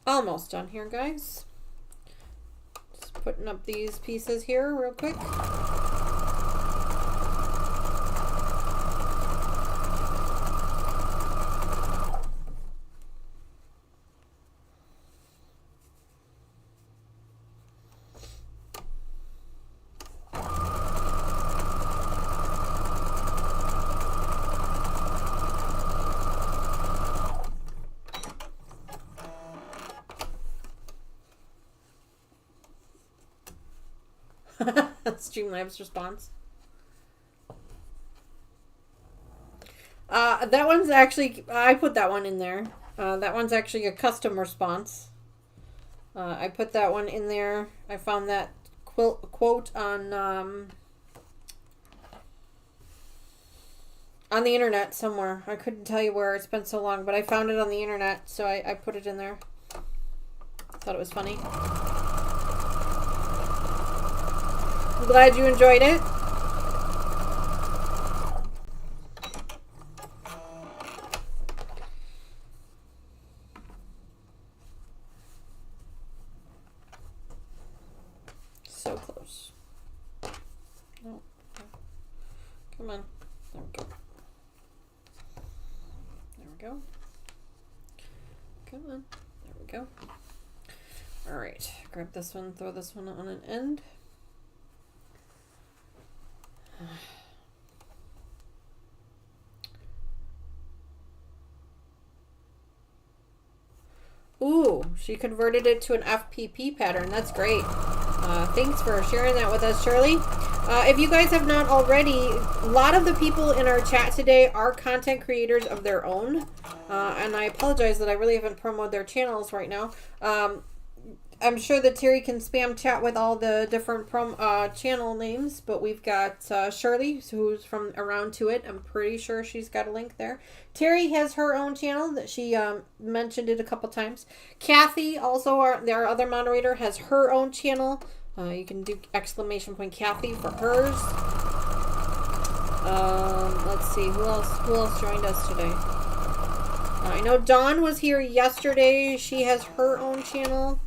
Almost done here, guys. Just putting up these pieces here real quick. Streamlabs response. That one's actually, I put that one in there. That one's actually a custom response. I put that one in there. I found that quote on the internet somewhere. I couldn't tell you where. It's been so long, but I found it on the internet, so I put it in there. Thought it was funny. I'm glad you enjoyed it. So close. Oh, come on. There we go. There we go. Come on. There we go. All right. Grab this one, throw this one on an end. Ooh, she converted it to an FPP pattern. That's great. Thanks for sharing that with us, Shirley. If you guys have not already, a lot of the people in our chat today are content creators of their own. And I apologize that I really haven't promoted their channels right now. I'm sure that Terry can spam chat with all the different channel names, but we've got Shirley, who's from Around To It. I'm pretty sure she's got a link there. Terry has her own channel that she mentioned it a couple times. Kathy, also our other moderator, has her own channel. You can do exclamation point Kathy for hers. Let's see, who else joined us today? I know Dawn was here yesterday. She has her own channel.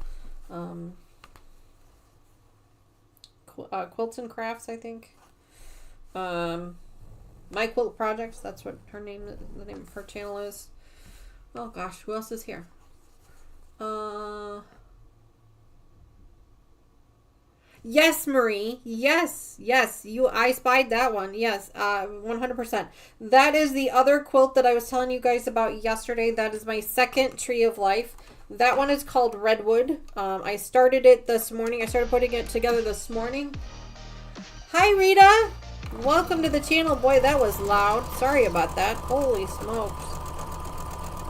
Quilts and Crafts, I think. My Quilt Projects, that's what the name of her channel is. Oh gosh, who else is here? Yes, Marie. Yes. I spied that one. Yes, 100%. That is the other quilt that I was telling you guys about yesterday. That is my second Tree of Life. That one is called Redwood. I started it this morning. I started putting it together this morning. Hi, Rita. Welcome to the channel. Boy, that was loud. Sorry about that. Holy smokes.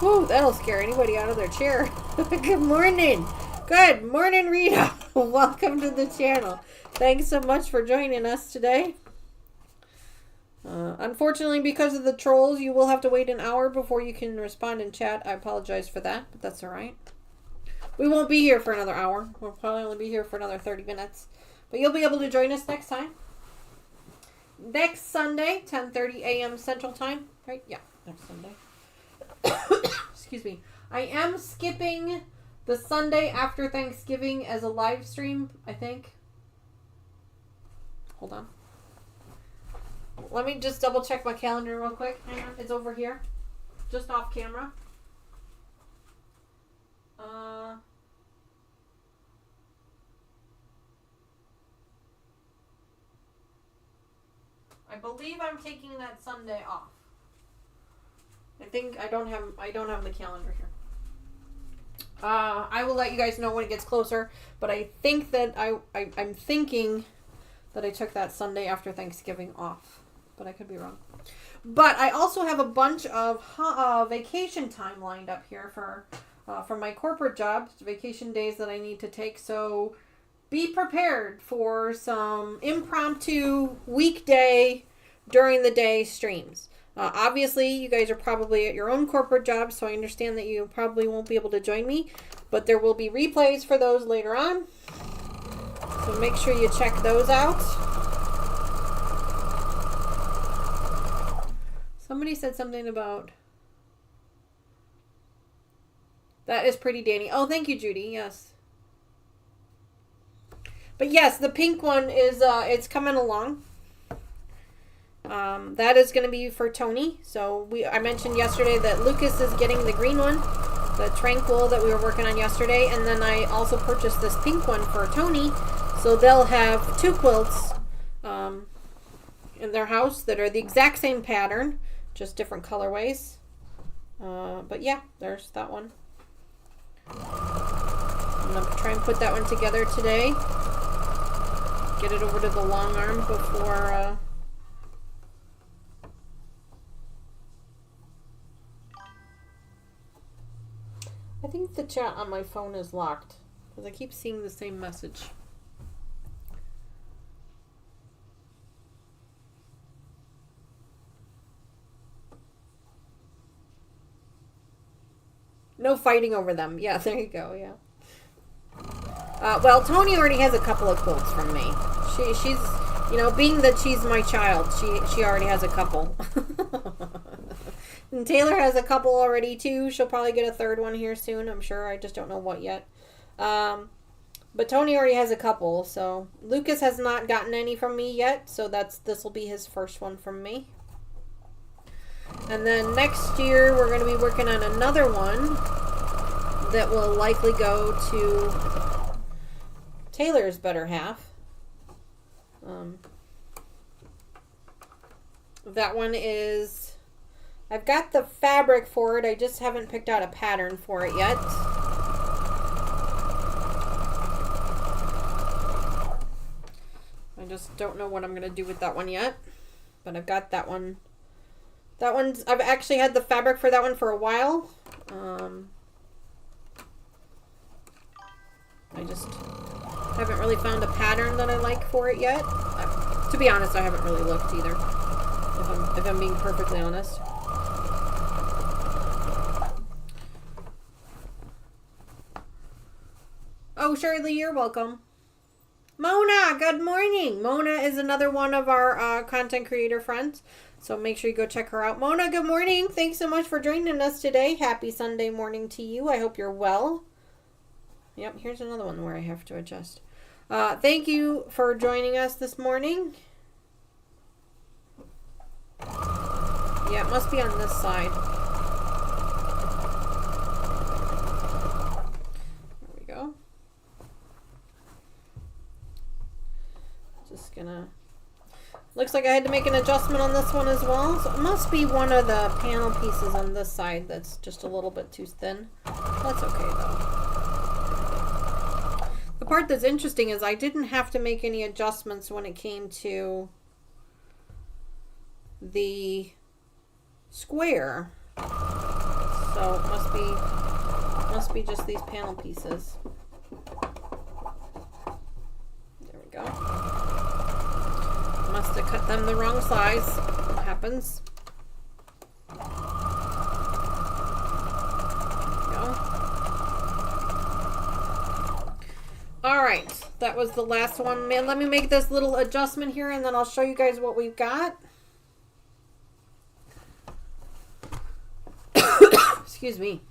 Whew, that'll scare anybody out of their chair. Good morning. Good morning, Rita. Welcome to the channel. Thanks so much for joining us today. Unfortunately, because of the trolls, you will have to wait an hour before you can respond in chat. I apologize for that, but that's all right. We won't be here for another hour. We'll probably only be here for another 30 minutes. But you'll be able to join us next time. Next Sunday, 10:30 a.m. Central Time. Right? Yeah, next Sunday. Excuse me. I am skipping the Sunday after Thanksgiving as a live stream, I think. Hold on. Let me just double check my calendar real quick. Hang on. It's over here. Just off camera. I believe I'm taking that Sunday off. I think I don't have the calendar here. I will let you guys know when it gets closer, but I think that I'm thinking that I took that Sunday after Thanksgiving off, but I could be wrong. But I also have a bunch of vacation time lined up here for from my corporate job, vacation days that I need to take. So be prepared for some impromptu weekday during the day streams. Obviously, you guys are probably at your own corporate jobs, so I understand that you probably won't be able to join me, but there will be replays for those later on. So make sure you check those out. Somebody said something about... That is pretty dandy. Oh, thank you, Judy. Yes. But yes, the pink one is, it's coming along. That is going to be for Tony. So I mentioned yesterday that Lucas is getting the green one, the Tranquil that we were working on yesterday. And then I also purchased this pink one for Tony. So they'll have 2 quilts in their house that are the exact same pattern, just different colorways. But yeah, there's that one. I'm going to try and put that one together today. Get it over to the long arm before... I think the chat on my phone is locked because I keep seeing the same message. No fighting over them. Yeah, there you go. Yeah. Well, Tony already has a couple of quilts from me. She's, you know, being that she's my child, she already has a couple. And Taylor has a couple already too. She'll probably get a third one here soon, I'm sure. I just don't know what yet. But Tony already has a couple, so Lucas has not gotten any from me yet, so this will be his first one from me. And then next year we're going to be working on another one that will likely go to Taylor's better half. That one is... I've got the fabric for it. I just haven't picked out a pattern for it yet. I just don't know what I'm going to do with that one yet. But I've got that one. That one's... I've actually had the fabric for that one for a while. I just haven't really found a pattern that I like for it yet. To be honest, I haven't really looked either. If I'm being perfectly honest. Oh, Shirley, you're welcome. Mona, good morning. Mona is another one of our content creator friends. So make sure you go check her out. Mona, good morning. Thanks so much for joining us today. Happy Sunday morning to you. I hope you're well. Yep, here's another one where I have to adjust. Thank you for joining us this morning. Yeah, it must be on this side. There we go. Just gonna... Looks like I had to make an adjustment on this one as well. So it must be one of the panel pieces on this side that's just a little bit too thin. That's okay though. The part that's interesting is I didn't have to make any adjustments when it came to the square. So it must be just these panel pieces. There we go. Must have cut them the wrong size. It happens. There we go. Alright, that was the last one. Man, let me make this little adjustment here and then I'll show you guys what we've got. Excuse me.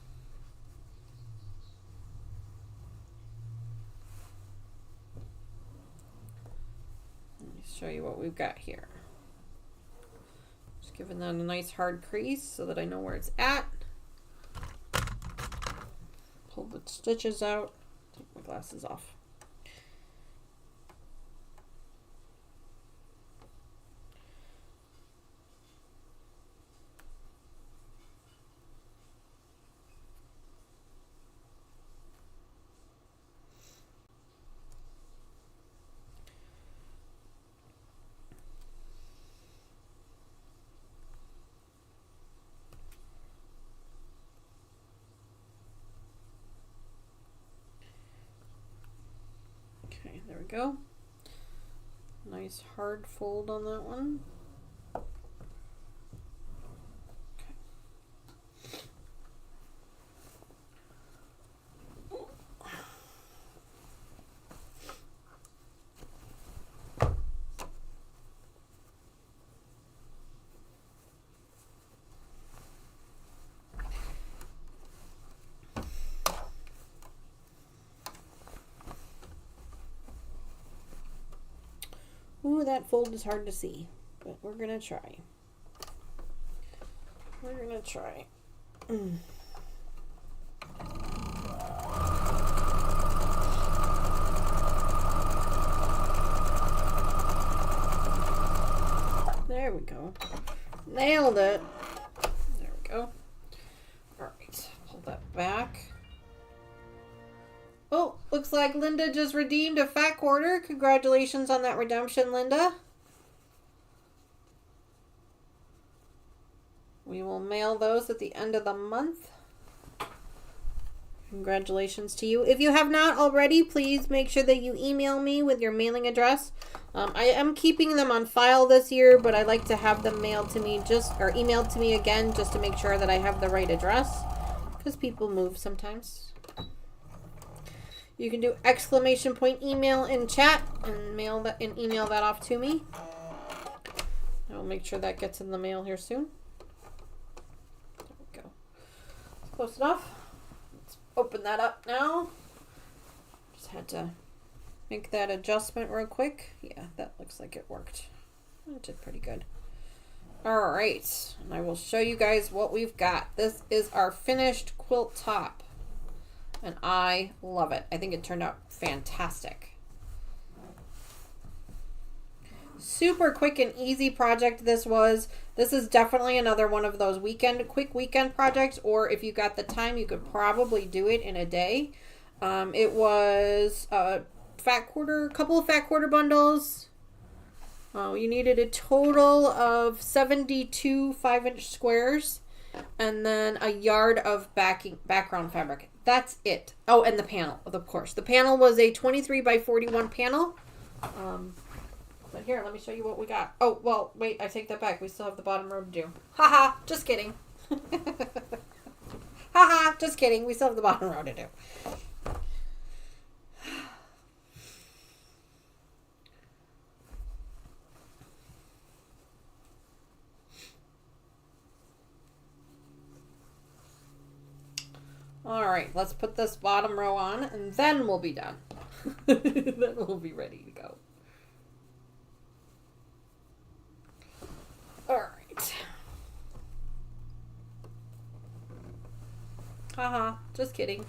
Show you what we've got here. Just giving that a nice hard crease so that I know where it's at. Pull the stitches out. Take my glasses off. go. Nice hard fold on that one. Ooh, that fold is hard to see, but we're gonna try. We're gonna try. There we go. Nailed it. There we go. All right, pull that back. Oh, looks like Linda just redeemed a fat quarter. Congratulations on that redemption, Linda. We will mail those at the end of the month. Congratulations to you. If you have not already, please make sure that you email me with your mailing address. I am keeping them on file this year, but I like to have them mailed to me or emailed to me again just to make sure that I have the right address, because people move sometimes. You can do exclamation point email in chat and email that off to me. I will make sure that gets in the mail here soon. There we go. Close enough. Let's open that up now. Just had to make that adjustment real quick. Yeah, that looks like it worked. It did pretty good. All right, and I will show you guys what we've got. This is our finished quilt top. And I love it. I think it turned out fantastic. Super quick and easy project this was. This is definitely another one of those quick weekend projects, or if you got the time, you could probably do it in a day. It was a couple of fat quarter bundles. You needed a total of 72 5-inch squares, and then a yard of background fabric. That's it. Oh, and the panel, of course. The panel was a 23 by 41 panel. But here, let me show you what we got. Oh, well, wait, I take that back. We still have the bottom row to do. Haha, just kidding. Haha, just kidding. We still have the bottom row to do. All right, let's put this bottom row on, and then we'll be done. Then we'll be ready to go. All right. Haha, just kidding.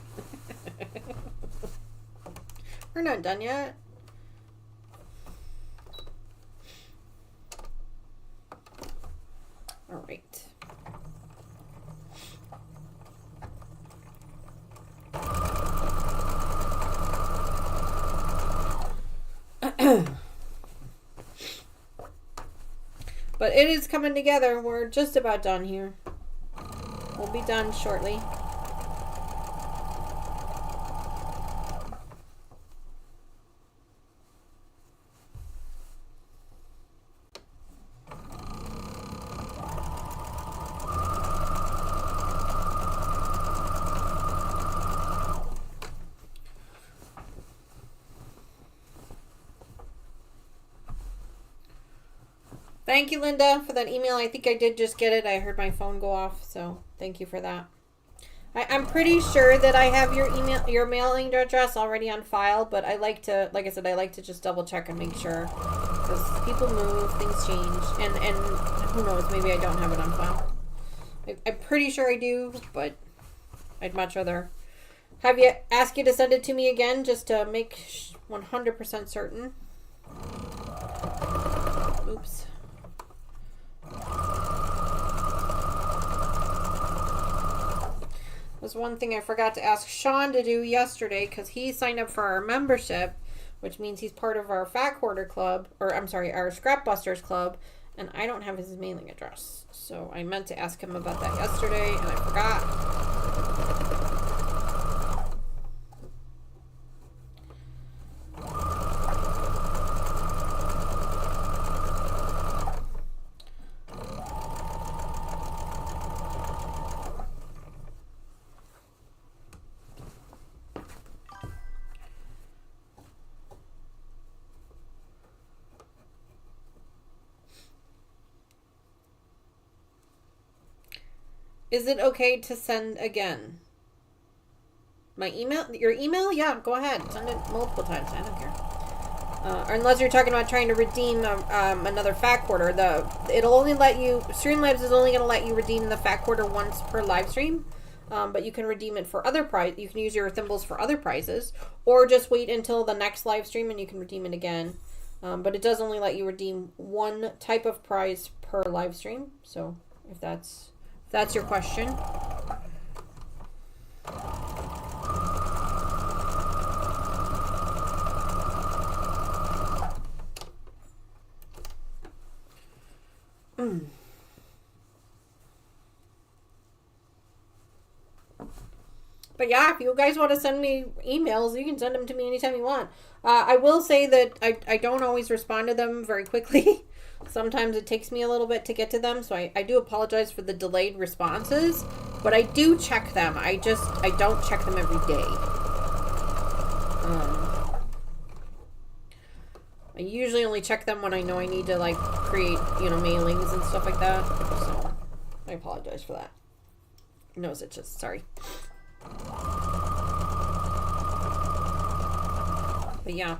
We're not done yet. All right. But it is coming together. We're just about done here. We'll be done shortly. Thank you, Linda, for that email. I think I did just get it. I heard my phone go off, so thank you for that. I'm pretty sure that I have your mailing address already on file, but I like to, like I said, I like to just double check and make sure, because people move, things change, and who knows, maybe I don't have it on file. I'm pretty sure I do, but I'd much rather ask you to send it to me again just to make 100% certain. Oops. Was one thing I forgot to ask Sean to do yesterday, because he signed up for our membership, which means he's part of our Fat Quarter Club, or I'm sorry, our Scrap Busters Club, and I don't have his mailing address. So I meant to ask him about that yesterday, and I forgot. Is it okay to send again? My email? Your email? Yeah, go ahead. Send it multiple times. I don't care. Or unless you're talking about trying to redeem another fat quarter. It'll only let you... Streamlabs is only going to let you redeem the fat quarter once per live stream. But you can redeem it for other prize. You can use your thimbles for other prizes. Or just wait until the next live stream and you can redeem it again. But it does only let you redeem one type of prize per live stream. So if that's your question. But yeah, if you guys want to send me emails, you can send them to me anytime you want. I will say that I don't always respond to them very quickly. Sometimes it takes me a little bit to get to them, so I do apologize for the delayed responses. But I do check them. I don't check them every day. I usually only check them when I know I need to, like, create, mailings and stuff like that. So I apologize for that. Nose itches, sorry. But yeah.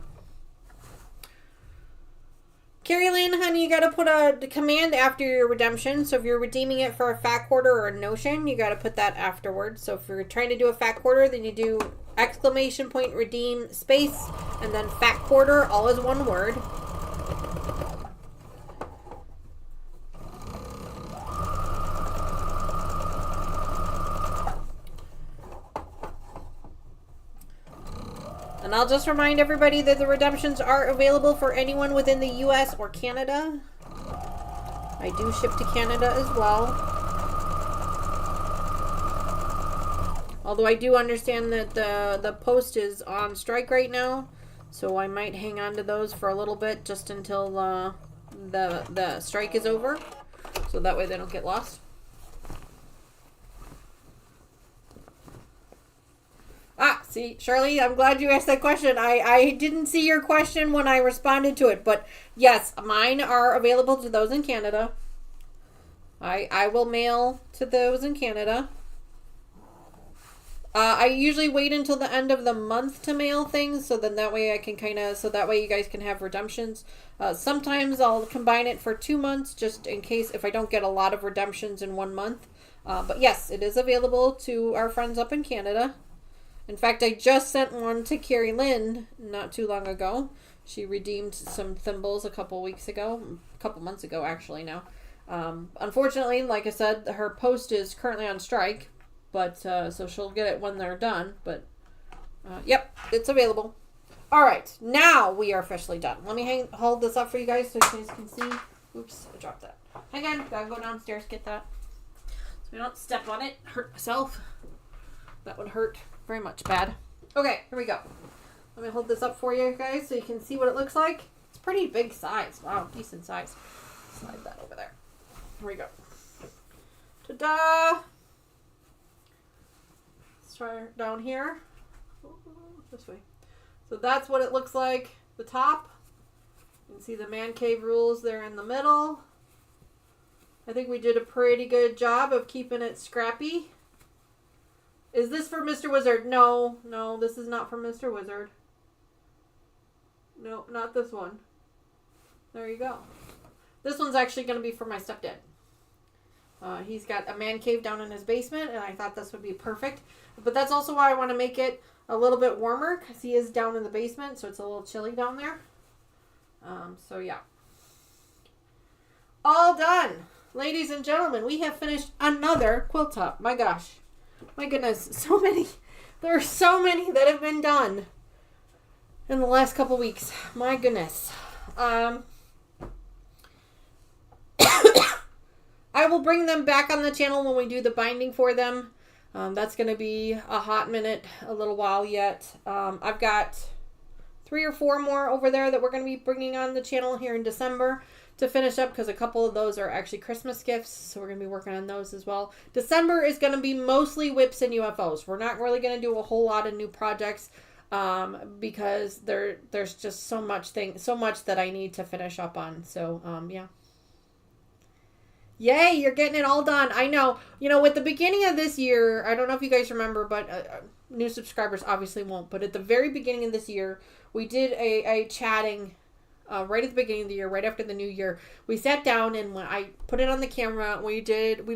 Carrie Lynn, honey, you gotta put a command after your redemption. So if you're redeeming it for a fat quarter or a notion, you gotta put that afterwards. So if you're trying to do a fat quarter, then you do exclamation point redeem space and then fat quarter, all is one word. And I'll just remind everybody that the redemptions are available for anyone within the US or Canada. I do ship to Canada as well. Although I do understand that the post is on strike right now. So I might hang on to those for a little bit just until the strike is over. So that way they don't get lost. Ah, see, Shirley, I'm glad you asked that question. I didn't see your question when I responded to it, but yes, mine are available to those in Canada. I will mail to those in Canada. I usually wait until the end of the month to mail things, so then that way I can that way you guys can have redemptions. Sometimes I'll combine it for 2 months, just in case if I don't get a lot of redemptions in 1 month. But yes, it is available to our friends up in Canada. In fact, I just sent one to Carrie Lynn not too long ago. She redeemed some thimbles a couple months ago actually now. Unfortunately, like I said, her post is currently on strike, but so she'll get it when they're done. But yep, it's available. All right, now we are officially done. Let me hold this up for you guys so you guys can see. Oops, I dropped that. Hang on, gotta go downstairs, get that. So we don't step on it, hurt myself. That would hurt very much bad. Okay, here we go. Let me hold this up for you guys so you can see what it looks like. It's pretty big size. Wow, decent size. Slide that over there. Here we go. Ta-da! Let's try down here. This way. So that's what it looks like. The top. You can see the man cave rules there in the middle. I think we did a pretty good job of keeping it scrappy. Is this for Mr. Wizard? No, this is not for Mr. Wizard. No, not this one. There you go. This one's actually going to be for my stepdad. He's got a man cave down in his basement, and I thought this would be perfect. But that's also why I want to make it a little bit warmer, because he is down in the basement, so it's a little chilly down there. So yeah. All done. Ladies and gentlemen, we have finished another quilt top. My gosh. My goodness, so many. There are so many that have been done in the last couple weeks. My goodness. I will bring them back on the channel when we do the binding for them. That's going to be a hot minute, a little while yet. I've got 3 or 4 more over there that we're going to be bringing on the channel here in December to finish up, because a couple of those are actually Christmas gifts, so we're going to be working on those as well. December is going to be mostly whips and UFOs. We're not really going to do a whole lot of new projects because there's just so much that I need to finish up on. So yeah. Yay, you're getting it all done. I know. With the beginning of this year, I don't know if you guys remember, but new subscribers obviously won't. But at the very beginning of this year, we did a chatting right at the beginning of the year, right after the new year. We sat down and when I put it on the camera, we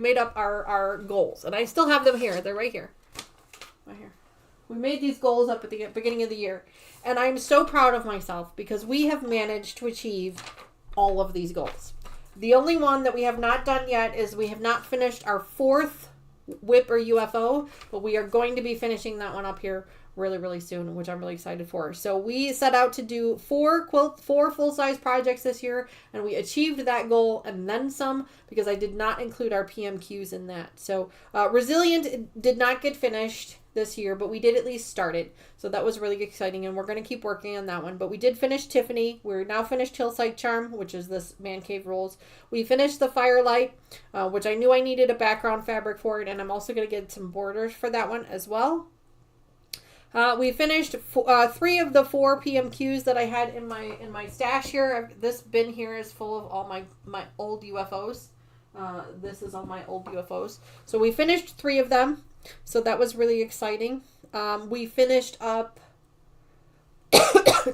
made up our goals. And I still have them here. They're right here. Right here. We made these goals up at the beginning of the year. And I'm so proud of myself because we have managed to achieve all of these goals. The only one that we have not done yet is we have not finished our 4th whip or UFO, but we are going to be finishing that one up here really, really soon, which I'm really excited for. So we set out to do 4 full-size projects this year, and we achieved that goal and then some because I did not include our PMQs in that. So Resilient did not get finished this year, but we did at least start it. So that was really exciting, and we're going to keep working on that one. But we did finish Tiffany. We're now finished Hillside Charm, which is this man cave rolls. We finished the Firelight, which I knew I needed a background fabric for it, and I'm also going to get some borders for that one as well. We finished 3 of the 4 PMQs that I had in my stash here. This bin here is full of all my old UFOs. This is all my old UFOs. So we finished 3 of them. So that was really exciting. We finished up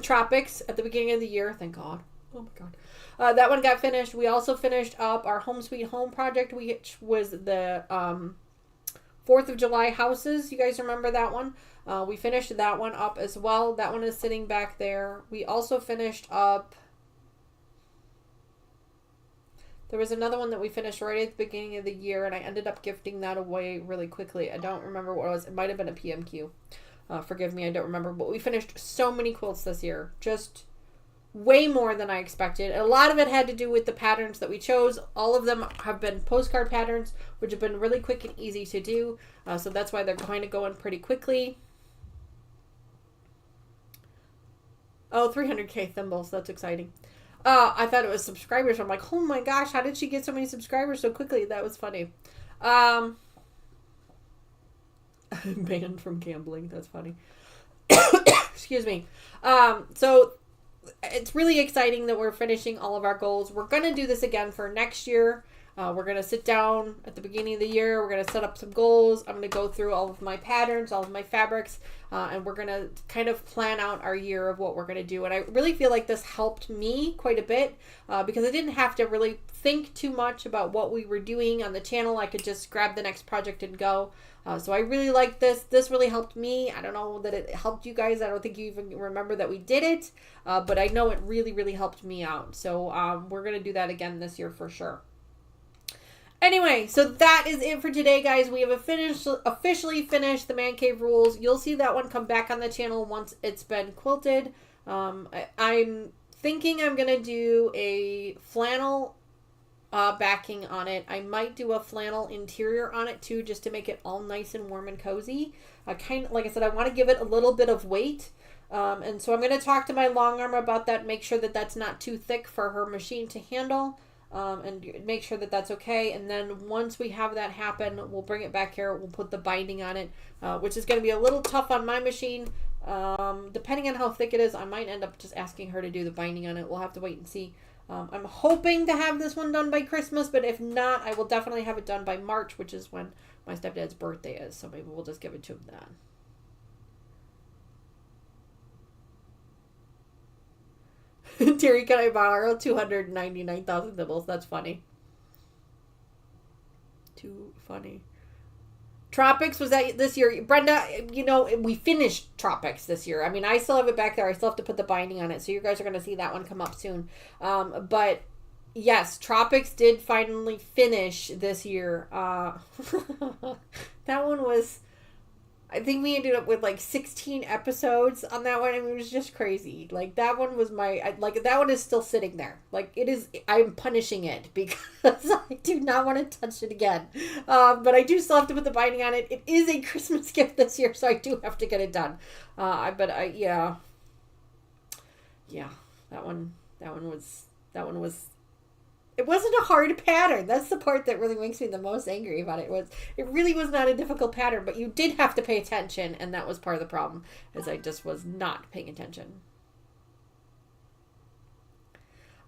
Tropics at the beginning of the year. Thank God. Oh my God. That one got finished. We also finished up our Home Sweet Home project, which was the 4th of July houses. You guys remember that one? We finished that one up as well. That one is sitting back there. We also finished up... There was another one that we finished right at the beginning of the year, and I ended up gifting that away really quickly. I don't remember what it was. It might have been a PMQ. Forgive me, I don't remember. But we finished so many quilts this year. Just way more than I expected. A lot of it had to do with the patterns that we chose. All of them have been postcard patterns, which have been really quick and easy to do. So that's why they're kind of going pretty quickly. Oh, 300K thimbles. That's exciting. I thought it was subscribers. I'm like, oh my gosh, how did she get so many subscribers so quickly? That was funny. Banned from gambling. That's funny. Excuse me. So it's really exciting that we're finishing all of our goals. We're going to do this again for next year. We're going to sit down at the beginning of the year. We're going to set up some goals. I'm going to go through all of my patterns, all of my fabrics, and we're going to kind of plan out our year of what we're going to do. And I really feel like this helped me quite a bit because I didn't have to really think too much about what we were doing on the channel. I could just grab the next project and go. So I really like this. This really helped me. I don't know that it helped you guys. I don't think you even remember that we did it, but I know it really, really helped me out. So we're going to do that again this year for sure. Anyway, so that is it for today, guys. We have officially finished the Man Cave Rules. You'll see that one come back on the channel once it's been quilted. I'm thinking I'm going to do a flannel backing on it. I might do a flannel interior on it too, just to make it all nice and warm and cozy. Kind of, like I said, I want to give it a little bit of weight. And so I'm going to talk to my long arm about that, make sure that that's not too thick for her machine to handle. And make sure that that's okay. And then once we have that happen, we'll bring it back here. We'll put the binding on it, which is going to be a little tough on my machine. Depending on how thick it is, I might end up just asking her to do the binding on it. We'll have to wait and see. I'm hoping to have this one done by Christmas, but if not, I will definitely have it done by March, which is when my stepdad's birthday is. So maybe we'll just give it to him then. Terry, can I borrow 299,000 nibbles? That's funny. Too funny. Tropics was that this year. Brenda, you know, we finished Tropics this year. I mean, I still have it back there. I still have to put the binding on it. So you guys are going to see that one come up soon. But yes, Tropics did finally finish this year. That one was... I think we ended up with like 16 episodes on that one. I mean, it was just crazy. Like that one was that one is still sitting there. Like it is, I'm punishing it because I do not want to touch it again. But I do still have to put the binding on it. It is a Christmas gift this year, so I do have to get it done. Yeah, that one was, it wasn't a hard pattern. That's the part that really makes me the most angry about it. It really was not a difficult pattern, but you did have to pay attention, and that was part of the problem, is I just was not paying attention.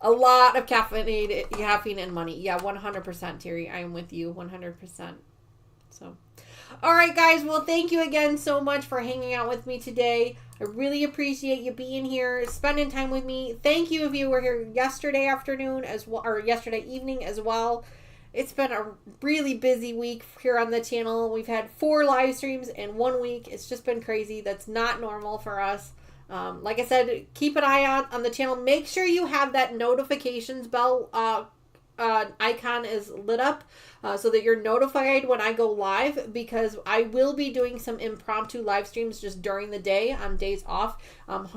A lot of caffeine and money. Yeah, 100%, Terry. I am with you 100%. So, all right, guys. Well, thank you again so much for hanging out with me today. I really appreciate you being here, spending time with me. Thank you if you were here yesterday afternoon as well, or yesterday evening as well. It's been a really busy week here on the channel. We've had 4 live streams in 1 week. It's just been crazy. That's not normal for us. Like I said, keep an eye out on the channel. Make sure you have that notifications bell icon is lit up so that you're notified when I go live, because I will be doing some impromptu live streams just during the day on days off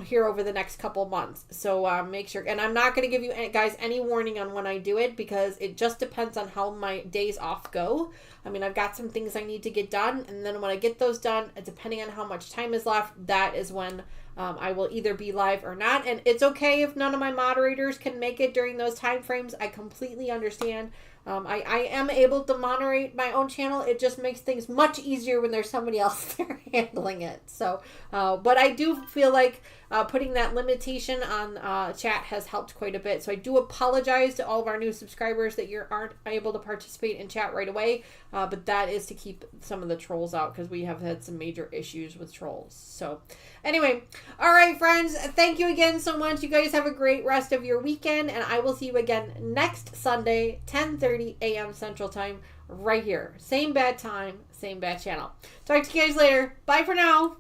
here over the next couple months. So make sure, and I'm not going to give you guys any warning on when I do it, because it just depends on how my days off go. I mean, I've got some things I need to get done, and then when I get those done, depending on how much time is left, that is when I will either be live or not. And it's okay if none of my moderators can make it during those time frames. I completely understand. I am able to moderate my own channel. It just makes things much easier when there's somebody else there handling it. So, but I do feel like putting that limitation on chat has helped quite a bit. So I do apologize to all of our new subscribers that you aren't able to participate in chat right away. But that is to keep some of the trolls out, because we have had some major issues with trolls. So anyway, all right, friends, thank you again so much. You guys have a great rest of your weekend, and I will see you again next Sunday, 10:30 a.m. Central Time, right here. Same bad time, same bad channel. Talk to you guys later. Bye for now.